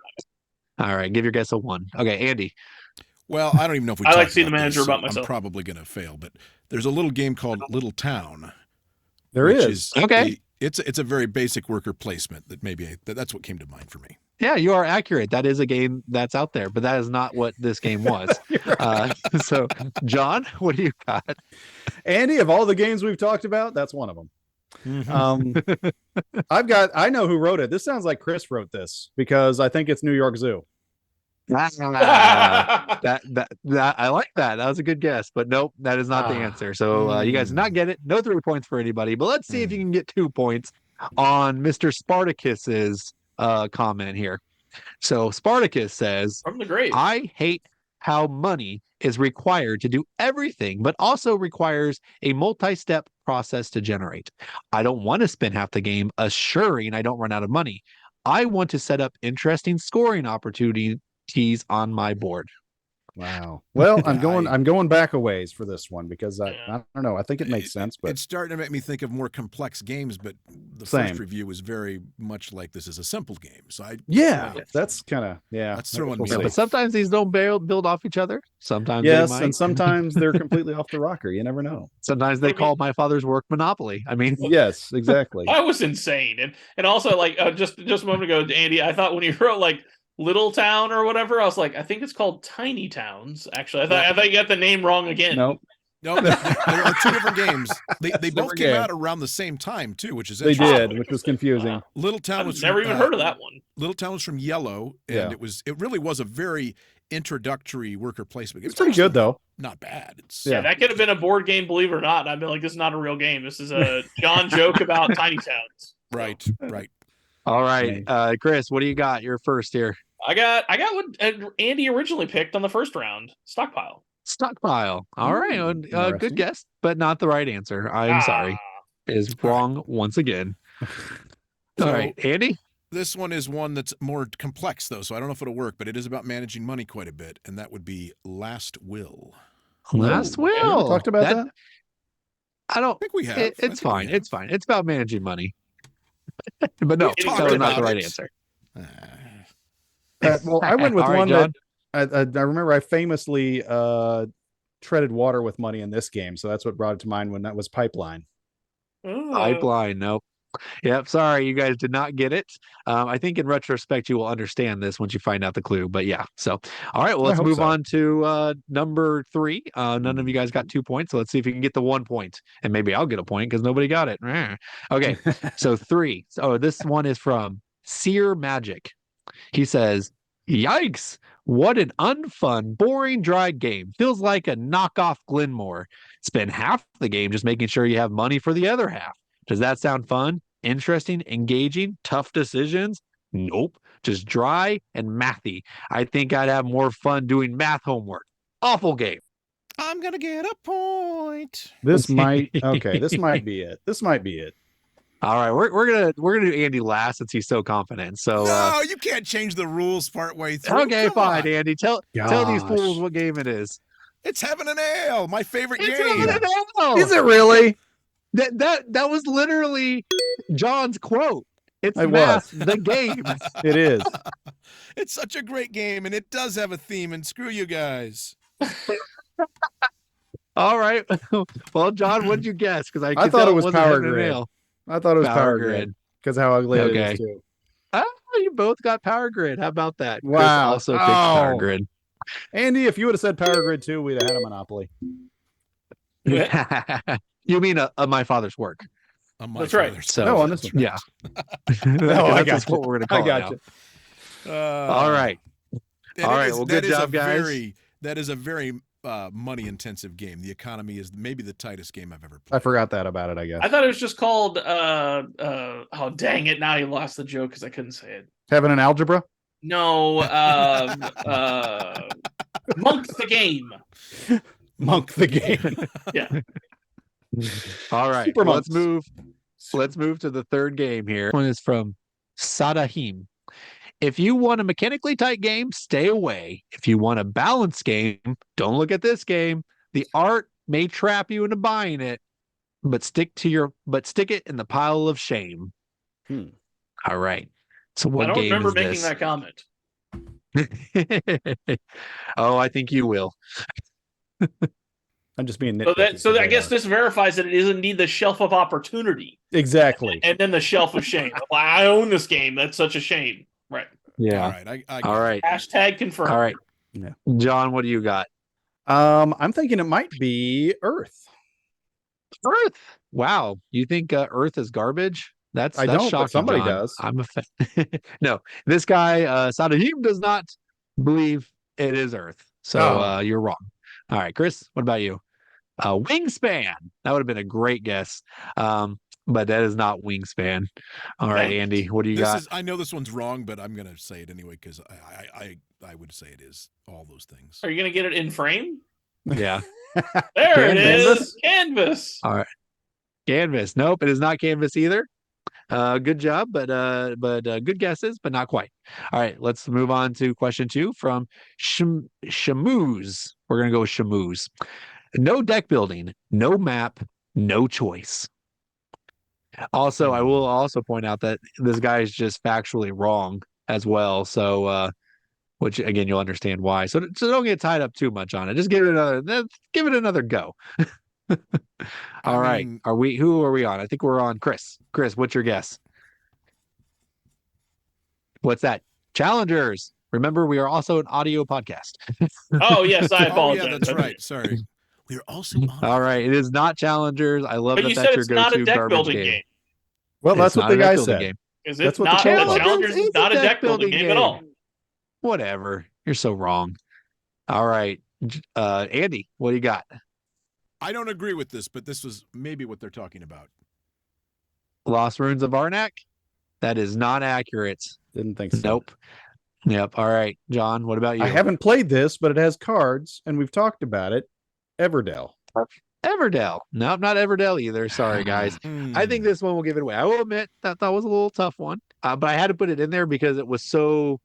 Speaker 2: All right. Give your guess a 1. Okay, Andy.
Speaker 1: Well, I don't even know if we.
Speaker 3: I like
Speaker 1: talked
Speaker 3: seeing the
Speaker 1: about
Speaker 3: manager
Speaker 1: this,
Speaker 3: about
Speaker 1: so
Speaker 3: myself.
Speaker 1: I'm probably going to fail, but there's a little game called Little Town.
Speaker 4: There
Speaker 1: which
Speaker 4: is.
Speaker 2: Okay.
Speaker 1: It's a very basic worker placement that that's what came to mind for me.
Speaker 2: Yeah, you are accurate. That is a game that's out there, but that is not what this game was. So, John, what do you got?
Speaker 4: Andy, of all the games we've talked about, that's one of them. I know who wrote it. This sounds like Chris wrote this because I think it's New York Zoo.
Speaker 2: That I like that. That was a good guess, but nope, that is not the answer. So you guys did not get it. No 3 points for anybody. But let's see if you can get 2 points on Mr. Spartacus's comment here. So Spartacus says,
Speaker 3: From the grave.
Speaker 2: I hate how money is required to do everything, but also requires a multi-step process to generate. I don't want to spend half the game assuring I don't run out of money. I want to set up interesting scoring opportunities on my board.
Speaker 4: Wow. Well, I'm going back a ways for this one because I don't know. I think it makes sense, but
Speaker 1: it's starting to make me think of more complex games. But the
Speaker 4: Same.
Speaker 1: first review was very much like this is a simple game. So
Speaker 4: that's kind of
Speaker 1: That's throwing me
Speaker 2: Yeah,
Speaker 1: off.
Speaker 2: but sometimes these don't build off each other. Sometimes
Speaker 4: Yes,
Speaker 2: they might.
Speaker 4: and sometimes they're completely off the rocker. You never know.
Speaker 2: Sometimes they call my father's work monopoly. I mean,
Speaker 4: Yes, exactly.
Speaker 3: That was insane. And also, like, just a moment ago, Andy, I thought when you wrote, like, Little Town or whatever, I was like, I think it's called Tiny Towns, actually. I thought you got the name wrong again.
Speaker 4: Nope.
Speaker 1: No, there are 2 different games. They both
Speaker 4: different
Speaker 1: came
Speaker 4: game.
Speaker 1: out around the same time too, which is
Speaker 4: They
Speaker 1: interesting.
Speaker 4: did, which was confusing.
Speaker 1: Little Town
Speaker 3: I've
Speaker 1: was
Speaker 3: never
Speaker 1: from,
Speaker 3: even heard of that one.
Speaker 1: Little Town was from Yellow, and it really was a very introductory worker placement.
Speaker 4: It's pretty good though.
Speaker 1: Not bad. It's
Speaker 3: Yeah, that could have been a board game, believe it or not. I'd be like, this is not a real game. This is a John joke about tiny towns.
Speaker 1: right.
Speaker 2: all right, Chris, what do you got? You're first here.
Speaker 3: I got what Andy originally picked on the first round. Stockpile.
Speaker 2: Stockpile. All right,
Speaker 4: interesting.
Speaker 2: good guess, but not the right answer. I'm sorry. Is wrong once again.
Speaker 1: So-
Speaker 2: All right, Andy.
Speaker 1: This one is one that's more complex, though, so I don't know if it'll work, but it is about managing money quite a bit, and that would be Last Will.
Speaker 2: Last
Speaker 4: We ever
Speaker 2: will.
Speaker 4: talked about that?
Speaker 2: I don't
Speaker 1: I think we have.
Speaker 2: It's fine. It's fine. It's about managing money. But no,
Speaker 1: We've
Speaker 2: that
Speaker 1: talked
Speaker 2: was not
Speaker 1: about
Speaker 2: the right
Speaker 1: it.
Speaker 2: answer.
Speaker 4: Well, I went with
Speaker 2: All right,
Speaker 4: one
Speaker 2: John.
Speaker 4: that I remember I famously treaded water with money in this game, so that's what brought it to mind when that was Pipeline.
Speaker 2: Pipeline. Nope. Yep. Sorry, you guys did not get it. I think in retrospect you will understand this once you find out the clue. But yeah. So, all right. Well,
Speaker 4: I
Speaker 2: let's
Speaker 4: hope
Speaker 2: move
Speaker 4: so.
Speaker 2: on to number 3. None of you guys got 2 points. So let's see if you can get the 1 point, and maybe I'll get a point because nobody got it. Okay. So 3. So this one is from Seer Magic. He says, "Yikes! What an unfun, boring, dry game. Feels like a knockoff Glenmore. Spend half the game just making sure you have money for the other half. Does that sound fun, interesting, engaging, tough decisions? Nope. Just dry and mathy. I think I'd have more fun doing math homework. Awful game."
Speaker 1: I'm going to get a point.
Speaker 4: This might be it. This might be it.
Speaker 2: All right, we're gonna do Andy last since he's so confident. So
Speaker 1: No, you can't change the rules partway through.
Speaker 2: okay,
Speaker 1: Come
Speaker 2: fine,
Speaker 1: on.
Speaker 2: Andy. Tell these fools what game it is.
Speaker 1: It's Heaven and Ale, my favorite
Speaker 2: It's
Speaker 1: game.
Speaker 2: Heaven and Ale.
Speaker 4: Is it really?
Speaker 2: That was literally John's quote. It's
Speaker 4: It
Speaker 2: Math,
Speaker 4: was.
Speaker 2: the game.
Speaker 4: It is.
Speaker 1: It's such a great game, and it does have a theme, and screw you guys.
Speaker 2: All right. Well, John, what did you guess? Because I
Speaker 4: thought it was
Speaker 2: wasn't
Speaker 4: Power
Speaker 2: Heaven and
Speaker 4: Grid.
Speaker 2: Ale.
Speaker 4: I thought it was
Speaker 2: Power
Speaker 4: Power
Speaker 2: Grid.
Speaker 4: Grid because how ugly it
Speaker 2: Okay.
Speaker 4: is too.
Speaker 2: Oh, you both got Power Grid. How about that? Chris
Speaker 4: Wow.
Speaker 2: also picked Power
Speaker 4: Oh.
Speaker 2: Grid.
Speaker 4: Andy, if you would have said Power Grid 2, we'd have had a monopoly.
Speaker 2: You mean My Father's Work?
Speaker 1: On my
Speaker 3: That's right.
Speaker 1: father's
Speaker 2: So
Speaker 4: No, on this one.
Speaker 2: yeah.
Speaker 4: No, I
Speaker 2: That's
Speaker 4: got
Speaker 2: just
Speaker 4: you.
Speaker 2: what we're gonna call
Speaker 4: I
Speaker 2: it
Speaker 4: got
Speaker 2: now.
Speaker 4: you.
Speaker 2: All right.
Speaker 1: And
Speaker 2: All
Speaker 1: it
Speaker 2: right,
Speaker 1: is-
Speaker 2: well,
Speaker 1: that
Speaker 2: good
Speaker 1: is
Speaker 2: job,
Speaker 1: a
Speaker 2: guys.
Speaker 1: That is a very money-intensive game. The economy is maybe the tightest game I've ever
Speaker 4: I
Speaker 1: played.
Speaker 4: forgot that about it, I guess.
Speaker 3: I thought it was just called oh dang it, now you lost the joke because I couldn't say it.
Speaker 4: Having an algebra?
Speaker 3: No, Monk the Game.
Speaker 4: Monk the game.
Speaker 3: Yeah.
Speaker 2: All right.
Speaker 4: Super
Speaker 2: Let's
Speaker 4: months.
Speaker 2: move to the third game here. This one is from Sadahim. If you want a mechanically tight game, stay away. If you want a balanced game, don't look at this game. The art may trap you into buying it, but stick it in the pile of shame. All right. So what
Speaker 3: I don't
Speaker 2: game
Speaker 3: remember
Speaker 2: is
Speaker 3: making
Speaker 2: this?
Speaker 3: that comment.
Speaker 2: Oh, I think you will.
Speaker 4: I'm just being
Speaker 3: So
Speaker 4: nitpicky.
Speaker 3: I guess this verifies that it is indeed the shelf of opportunity
Speaker 4: Exactly.
Speaker 3: and then the shelf of shame. Well, I own this game. That's such a shame. Right.
Speaker 1: All
Speaker 2: Yeah.
Speaker 1: right. I
Speaker 2: All right.
Speaker 3: Hashtag confirmed.
Speaker 2: All right.
Speaker 4: Yeah.
Speaker 2: John, what do you got?
Speaker 4: I'm thinking it might be Earth.
Speaker 2: Earth. Wow. You think Earth is garbage? That's
Speaker 4: I don't, but
Speaker 2: shocking.
Speaker 4: somebody
Speaker 2: John.
Speaker 4: does.
Speaker 2: I'm a no. This guy Sadahim does not believe it is Earth. So
Speaker 4: Oh.
Speaker 2: you're wrong. All right, Chris. What about you? Wingspan. That would have been a great guess. But that is not Wingspan. All right,
Speaker 3: Dang it.
Speaker 2: Andy. What do you got?
Speaker 1: I know this one's wrong, but I'm gonna say it anyway because I would say it is all those things.
Speaker 3: Are you going to get it in frame?
Speaker 2: Yeah.
Speaker 3: There it
Speaker 4: Canvas?
Speaker 3: is. Canvas.
Speaker 2: All right. Canvas. Nope, it is not Canvas either. Good job, but good guesses, but not quite. All right, let's move on to question 2 from Shamoos. We're gonna go with Shamoos. No deck building, no map, no choice. Also, I will also point out that this guy is just factually wrong as well. So, which again, you'll understand why. So don't get tied up too much on it. Just give it another go. All right.
Speaker 1: mean-
Speaker 2: Who are we on? I think we're on Chris. Chris, what's your guess? What's that? Challengers. Remember, we are also an audio podcast.
Speaker 3: Oh, yes. I
Speaker 1: Oh
Speaker 3: apologize.
Speaker 1: yeah, that's right. Sorry. We're also on.
Speaker 2: All right. It is not Challengers. I love
Speaker 3: But
Speaker 2: that
Speaker 3: you
Speaker 2: that's
Speaker 3: said
Speaker 2: your
Speaker 3: it's not
Speaker 2: go-to
Speaker 3: a deck
Speaker 2: garbage
Speaker 3: building
Speaker 2: game.
Speaker 3: game.
Speaker 4: Well, that's
Speaker 2: It's
Speaker 4: what
Speaker 2: not
Speaker 4: the
Speaker 2: a deck
Speaker 4: guy
Speaker 2: building
Speaker 4: said.
Speaker 2: game.
Speaker 3: Because
Speaker 4: That's
Speaker 3: it's
Speaker 4: what the
Speaker 3: not
Speaker 4: challenge
Speaker 3: Challengers
Speaker 2: is.
Speaker 3: is not a deck building game at all.
Speaker 2: Whatever. You're so wrong. All right. Andy, what do you got?
Speaker 1: I don't agree with this, but this was maybe what they're talking about.
Speaker 2: Lost Ruins of Arnak? That is not accurate.
Speaker 4: Didn't think so.
Speaker 2: Nope. Yep. All right. John, what about you?
Speaker 4: I haven't played this, but it has cards, and we've talked about it. Everdell.
Speaker 2: Everdell. Nope, not Everdell either. Sorry, guys. I think this one will give it away. I will admit that was a little tough one, but I had to put it in there because it was so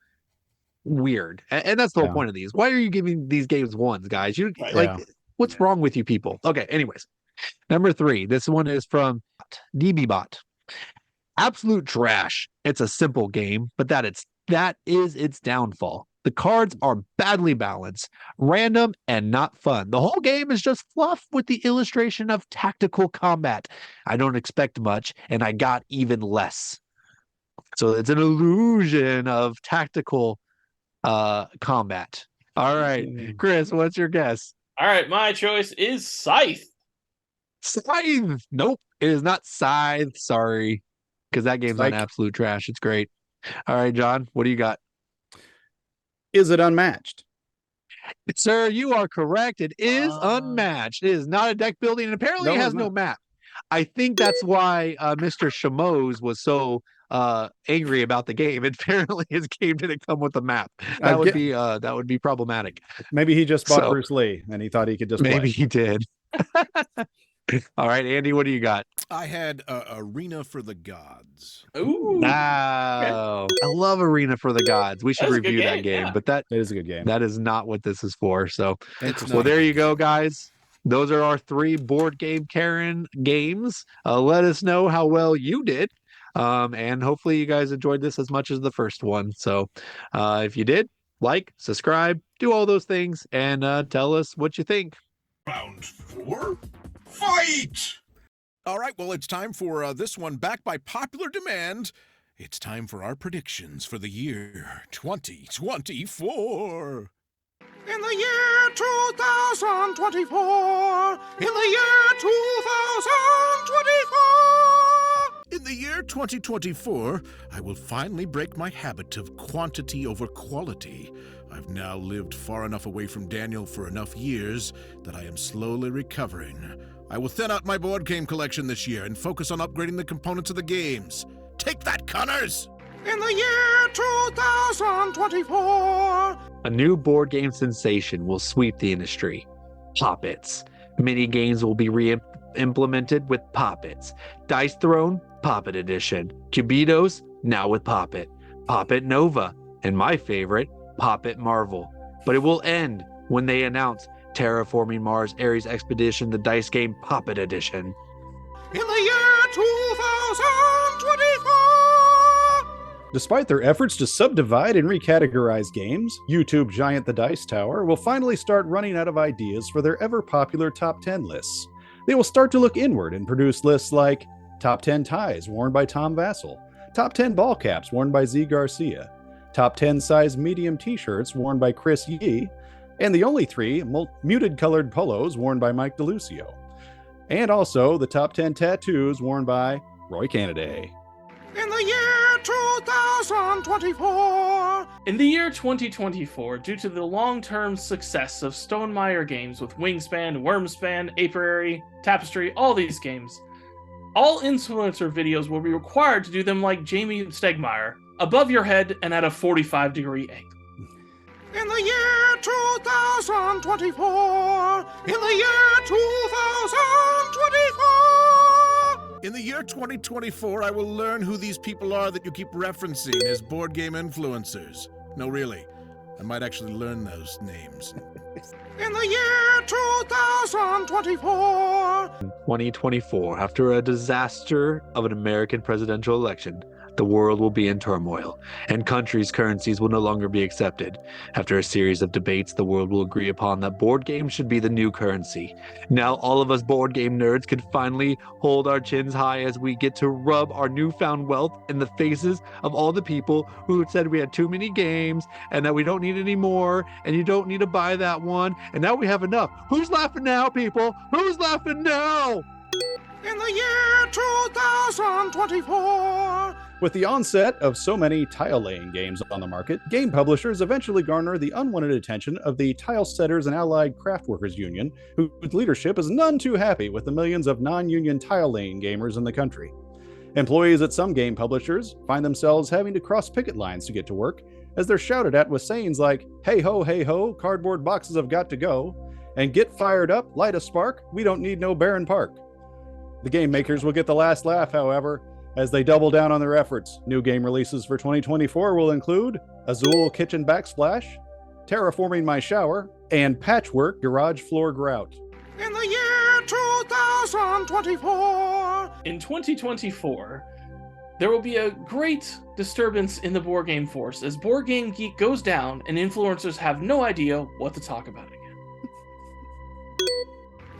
Speaker 2: weird. And that's the whole
Speaker 4: Yeah.
Speaker 2: point of these. Why are you giving these games ones, guys? You
Speaker 3: Right.
Speaker 2: like,
Speaker 4: Yeah.
Speaker 2: what's wrong with you people? Okay. Anyways, number 3. This one is from DBBot. Absolute trash. It's a simple game, but that is its downfall. The cards are badly balanced, random, and not fun. The whole game is just fluff with the illustration of tactical combat. I don't expect much, and I got even less. So it's an illusion of tactical combat. All right, Chris, what's your guess?
Speaker 3: All right. My choice is Scythe.
Speaker 2: Scythe. Nope, it is not Scythe. Sorry, because that game's on
Speaker 4: Psych.
Speaker 2: absolute trash. It's great. All right, John, what do you got?
Speaker 4: Is it unmatched?
Speaker 2: Sir, you are correct. It is unmatched. It is not a deck building, and apparently
Speaker 4: No,
Speaker 2: it
Speaker 4: it's
Speaker 2: has no
Speaker 4: not.
Speaker 2: map. I think that's why Mr. Shamos was so angry about the game. Apparently, his game didn't come with a map.
Speaker 4: I
Speaker 2: That would be problematic.
Speaker 4: Maybe he just bought
Speaker 2: So-
Speaker 4: Bruce Lee, and he thought he could just
Speaker 2: Maybe
Speaker 4: play.
Speaker 2: he did. All right, Andy, what do you got?
Speaker 1: I had Arena for the Gods.
Speaker 3: Ooh.
Speaker 2: Wow. I love Arena for the Gods. We should
Speaker 3: That's a good
Speaker 2: review that
Speaker 3: game,
Speaker 2: game,
Speaker 3: yeah.
Speaker 2: but that
Speaker 4: It is a good game.
Speaker 2: that is not what this is for. So,
Speaker 1: It's
Speaker 2: well,
Speaker 1: not a
Speaker 2: there
Speaker 1: good
Speaker 2: you go,
Speaker 1: game.
Speaker 2: guys. Those are our 3 board game Karen games. Let us know how well you did. And hopefully you guys enjoyed this as much as the first one. So if you did, like, subscribe, do all those things, and tell us what you think.
Speaker 6: Round 4, fight!
Speaker 1: All right, well, it's time for this one. Back by popular demand, it's time for our predictions for the year 2024.
Speaker 6: In the year 2024, in the year 2024. In the year 2024, I will finally break my habit of quantity over quality. I've now lived far enough away from Daniel for enough years that I am slowly recovering. I will thin out my board game collection this year and focus on upgrading the components of the games. Take that, Connors! In the year 2024.
Speaker 2: A new board game sensation will sweep the industry. Pop-its. Mini games will be implemented with Pop-its. Dice Throne, Pop-it Edition. Cubitos, now with Pop-it. Pop-it Nova, and my favorite, Pop-it Marvel. But it will end when they announce Terraforming Mars Ares Expedition, the dice game Pop-it Edition.
Speaker 6: In the year 2024.
Speaker 4: Despite their efforts to subdivide and recategorize games, YouTube giant The Dice Tower will finally start running out of ideas for their ever-popular top 10 lists. They will start to look inward and produce lists like Top 10 Ties worn by Tom Vassell, Top 10 Ball Caps worn by Z Garcia, Top 10 size medium t-shirts worn by Chris Yee, and the only 3 muted colored polos worn by Mike DeLucio. And also the top 10 tattoos worn by Roy Cannaday.
Speaker 6: In the year 2024.
Speaker 3: In the year 2024, due to the long-term success of Stonemaier games with Wingspan, Wyrmspan, Apiary, Tapestry, all these games, all influencer videos will be required to do them like Jamie Stegmaier, above your head and at a 45-degree angle.
Speaker 6: In the year 2024. In the year 2024. In the year 2024, I will learn who these people are that you keep referencing as board game influencers. No, really. I might actually learn those names. In the year 2024.
Speaker 2: 2024, after a disaster of an American presidential election, the world will be in turmoil, and countries' currencies will no longer be accepted. After a series of debates, the world will agree upon that board games should be the new currency. Now all of us board game nerds can finally hold our chins high as we get to rub our newfound wealth in the faces of all the people who said we had too many games and that we don't need any more and you don't need to buy that one, and now we have enough. Who's laughing now, people? Who's laughing now?
Speaker 6: In the year 2024.
Speaker 4: With the onset of so many tile-laying games on the market, game publishers eventually garner the unwanted attention of the Tile Setters and Allied Craftworkers Union, whose leadership is none too happy with the millions of non-union tile-laying gamers in the country. Employees at some game publishers find themselves having to cross picket lines to get to work, as they're shouted at with sayings like, hey ho, cardboard boxes have got to go, and get fired up, light a spark, we don't need no Barron Park. The game makers will get the last laugh, however, as they double down on their efforts. New game releases for 2024 will include Azul Kitchen Backsplash, Terraforming My Shower, and Patchwork Garage Floor Grout.
Speaker 6: In the year 2024.
Speaker 3: In 2024, there will be a great disturbance in the board game force as Board Game Geek goes down and influencers have no idea what to talk about again.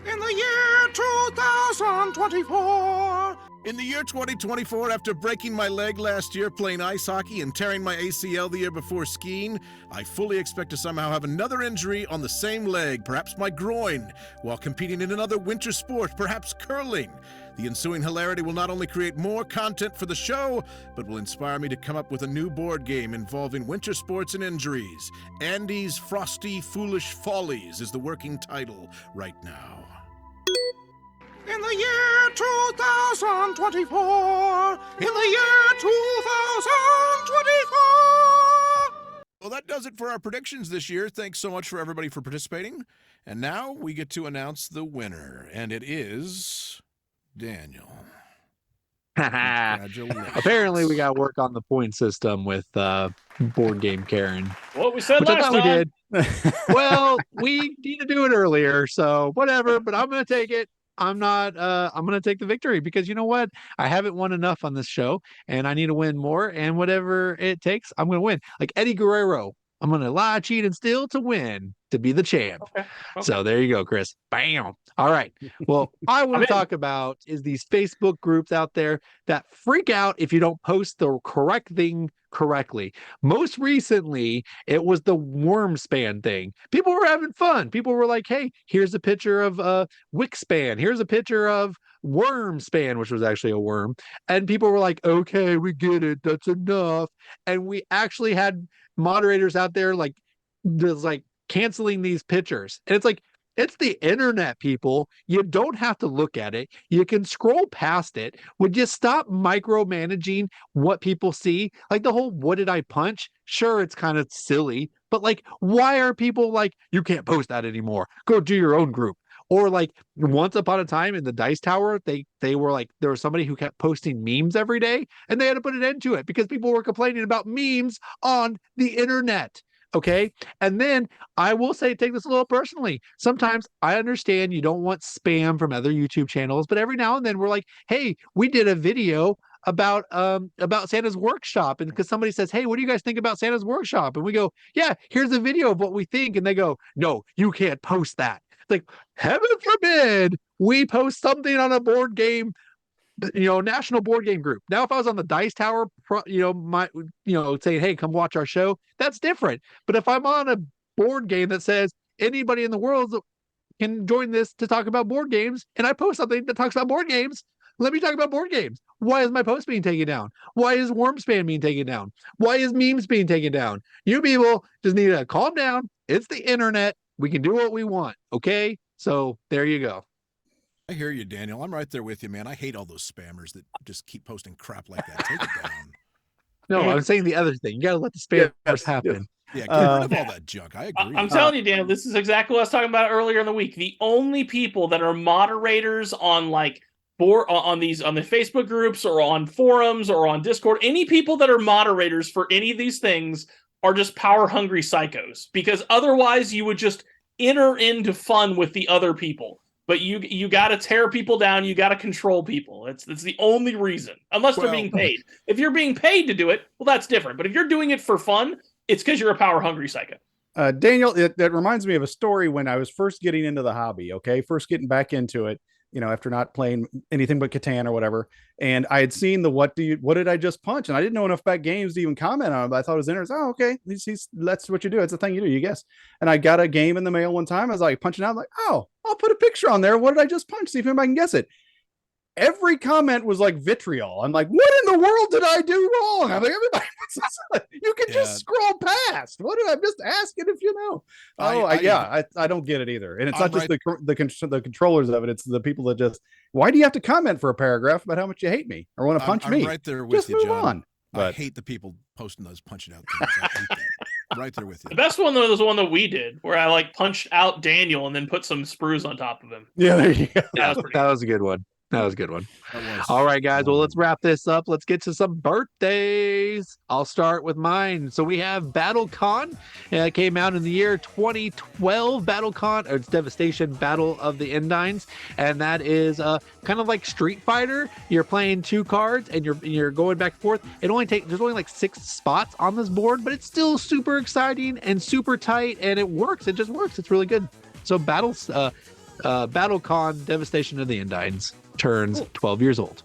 Speaker 6: In the year 2024.
Speaker 1: In the year 2024, after breaking my leg last year playing ice hockey and tearing my ACL the year before skiing, I fully expect to somehow have another injury on the same leg, perhaps my groin, while competing in another winter sport, perhaps curling. The ensuing hilarity will not only create more content for the show, but will inspire me to come up with a new board game involving winter sports and injuries. Andy's Frosty Foolish Follies is the working title right now.
Speaker 6: In the year 2024. In the year 2024. Well,
Speaker 1: that does it for our predictions this year. Thanks so much for everybody for participating. And now we get to announce the winner, and it is Daniel. Congratulations.
Speaker 2: Apparently, we got to work on the point system with Board Game Karen.
Speaker 3: What we said
Speaker 2: Which I
Speaker 3: last
Speaker 2: thought
Speaker 3: time.
Speaker 2: we did. Well, we need to do it earlier, so whatever. But I'm going to take it. I'm going to take the victory because you know what? I haven't won enough on this show, and I need to win more. And whatever it takes, I'm going to win. Like Eddie Guerrero, I'm going to lie, cheat, and steal to win to be the champ.
Speaker 3: Okay.
Speaker 2: So there you go, Chris. Bam. All right. Well, I want to talk about is these Facebook groups out there that freak out if you don't post the correct thing correctly. Most recently, it was the Wyrmspan thing. People were having fun. People were like, hey, here's a picture of Wyrmspan. Here's a picture of Wyrmspan, which was actually a worm. And people were like, okay, we get it. That's enough. And we actually had moderators out there like just like canceling these pictures. And it's like, it's the internet, people. You don't have to look at it. You can scroll past it. Would you stop micromanaging what people see? Like the whole what did I punch? Sure, it's kind of silly, but like, why are people like, you can't post that anymore? Go do your own group. Or like once upon a time in the Dice Tower, they were like, there was somebody who kept posting memes every day and they had to put an end to it because people were complaining about memes on the internet. Okay. And then I will say, take this a little personally. Sometimes I understand you don't want spam from other YouTube channels, but every now and then we're like, hey, we did a video about Santa's workshop. And because somebody says, hey, what do you guys think about Santa's workshop? And we go, yeah, here's a video of what we think. And they go, no, you can't post that. It's like, heaven forbid we post something on a board game, national board game group. Now, if I was on the Dice Tower, saying, hey, come watch our show, that's different. But if I'm on a board game that says anybody in the world can join this to talk about board games, and I post something that talks about board games, let me talk about board games. Why is my post being taken down? Why is Wyrmspan being taken down? Why is memes being taken down? You people just need to calm down. It's the internet. We can do what we want. Okay. So there you go.
Speaker 1: I hear you, Daniel. I'm right there with you, man. I hate all those spammers that just keep posting crap like that. Take it down.
Speaker 2: No, I'm saying the other thing. You got to let the spammers happen.
Speaker 1: Yeah, get rid of all that junk. I agree.
Speaker 3: I'm telling you, Daniel, this is exactly what I was talking about earlier in the week. The only people that are moderators on like on the Facebook groups or on forums or on Discord, any people that are moderators for any of these things are just power hungry psychos, because otherwise you would just enter into fun with the other people. But you got to tear people down. You got to control people. It's the only reason, unless they're being paid. If you're being paid to do it, well, that's different. But if you're doing it for fun, it's because you're a power hungry psycho.
Speaker 4: Daniel, that reminds me of a story when I was first getting into the hobby. Okay, first getting back into it. After not playing anything but Catan or whatever, and I had seen the what did I just punch, and I didn't know enough about games to even comment on it. But I thought it was interesting. Oh, okay, that's what you do. It's a thing you do, you guess. And I got a game in the mail one time. I was like punching out, like, oh, I'll put a picture on there. What did I just punch? See if anybody can guess it. Every comment was like vitriol. I'm like, what in the world did I do wrong? I'm like, everybody, you can just scroll past. What did I just asking if you know? I don't get it either. And it's not just the controllers of it. It's the people that just, why do you have to comment for a paragraph about how much you hate me or want to punch me?
Speaker 1: I'm right there with
Speaker 4: just
Speaker 1: you,
Speaker 4: move
Speaker 1: John.
Speaker 4: on. But
Speaker 1: I hate the people posting those punching out things. I hate that. Right there with you.
Speaker 3: The best one, though, was the one that we did, where I like punched out Daniel and then put some sprues on top of him.
Speaker 4: Yeah, there you go.
Speaker 3: That
Speaker 2: was a good one. That was a good one. All right, guys. Well, let's wrap this up. Let's get to some birthdays. I'll start with mine. So we have BattleCon. It came out in the year 2012. BattleCon, or it's Devastation Battle of the Endines, and that is kind of like Street Fighter. You're playing two cards and you're going back and forth. There's only like 6 spots on this board, but it's still super exciting and super tight, and it works. It just works. It's really good. So BattleCon Devastation of the Endines turns 12 years old.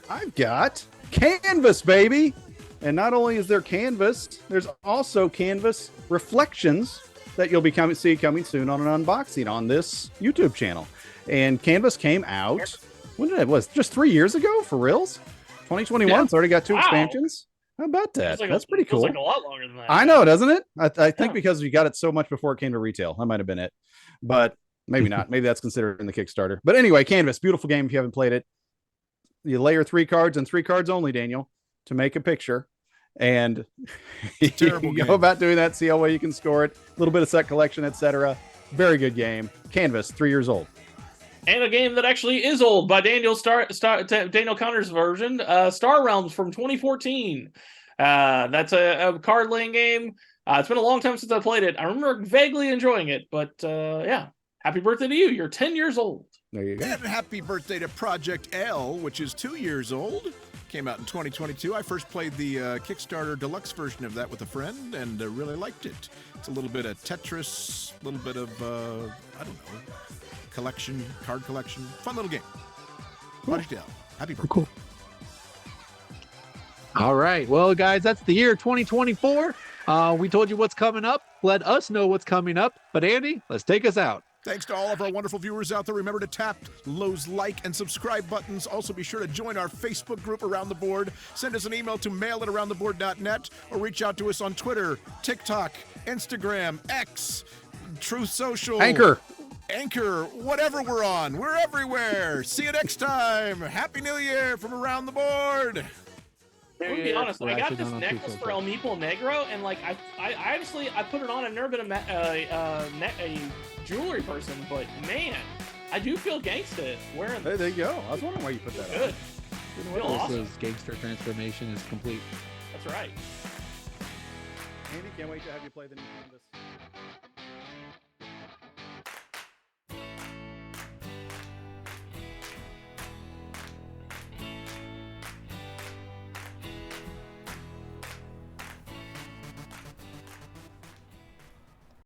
Speaker 4: I've got Canvas, baby. And not only is there Canvas, there's also Canvas Reflections that you'll be coming soon on an unboxing on this YouTube channel. And Canvas came out, when did it was? Just 3 years ago, for reals? 2021.
Speaker 2: Yeah.
Speaker 4: It's already got 2 expansions. How about that?
Speaker 3: Like
Speaker 4: That's pretty cool.
Speaker 3: Like a lot longer than that.
Speaker 4: I know, doesn't it? I think because we got it so much before it came to retail. That might have been it. But maybe not. Maybe that's considered in the Kickstarter. But anyway, Canvas, beautiful game if you haven't played it. You layer 3 cards and 3 cards only, Daniel, to make a picture. And
Speaker 1: Terrible
Speaker 4: you go
Speaker 1: game.
Speaker 4: about doing that, see how well you can score it. A little bit of set collection, etc. Very good game. Canvas, 3 years old.
Speaker 3: And a game that actually is old by Daniel Connor's version, Star Realms from 2014. That's a card laying game. It's been a long time since I played it. I remember vaguely enjoying it, but yeah. Happy birthday to you. You're 10 years old.
Speaker 4: There you go.
Speaker 1: And happy birthday to Project L, which is 2 years old. Came out in 2022. I first played the Kickstarter deluxe version of that with a friend and really liked it. It's a little bit of Tetris, a little bit of, I don't know, card collection. Fun little game. Project L. Happy birthday.
Speaker 2: Cool. All right. Well, guys, that's the year 2024. We told you what's coming up. Let us know what's coming up. But Andy, let's take us out.
Speaker 1: Thanks to all of our wonderful viewers out there. Remember to tap those like and subscribe buttons. Also, be sure to join our Facebook group Around the Board. Send us an email to mail@aroundtheboard.net or reach out to us on Twitter, TikTok, Instagram, X, Truth Social,
Speaker 4: Anchor,
Speaker 1: whatever we're on. We're everywhere. See you next time. Happy New Year from Around the Board.
Speaker 3: I'm gonna be honest.
Speaker 2: We're
Speaker 3: I got
Speaker 2: actually
Speaker 3: this
Speaker 2: not on
Speaker 3: necklace
Speaker 2: Facebook.
Speaker 3: for El Meeple Negro, and like I honestly put it on. I've never been a jewelry person, but man, I do feel gangsta wearing
Speaker 4: Hey,
Speaker 3: this.
Speaker 4: there you go. I was wondering why you put that
Speaker 3: Good.
Speaker 4: on.
Speaker 3: Feel awesome.
Speaker 2: This gangster transformation is complete.
Speaker 3: That's right.
Speaker 4: Andy, can't wait to have you play the new Canvas.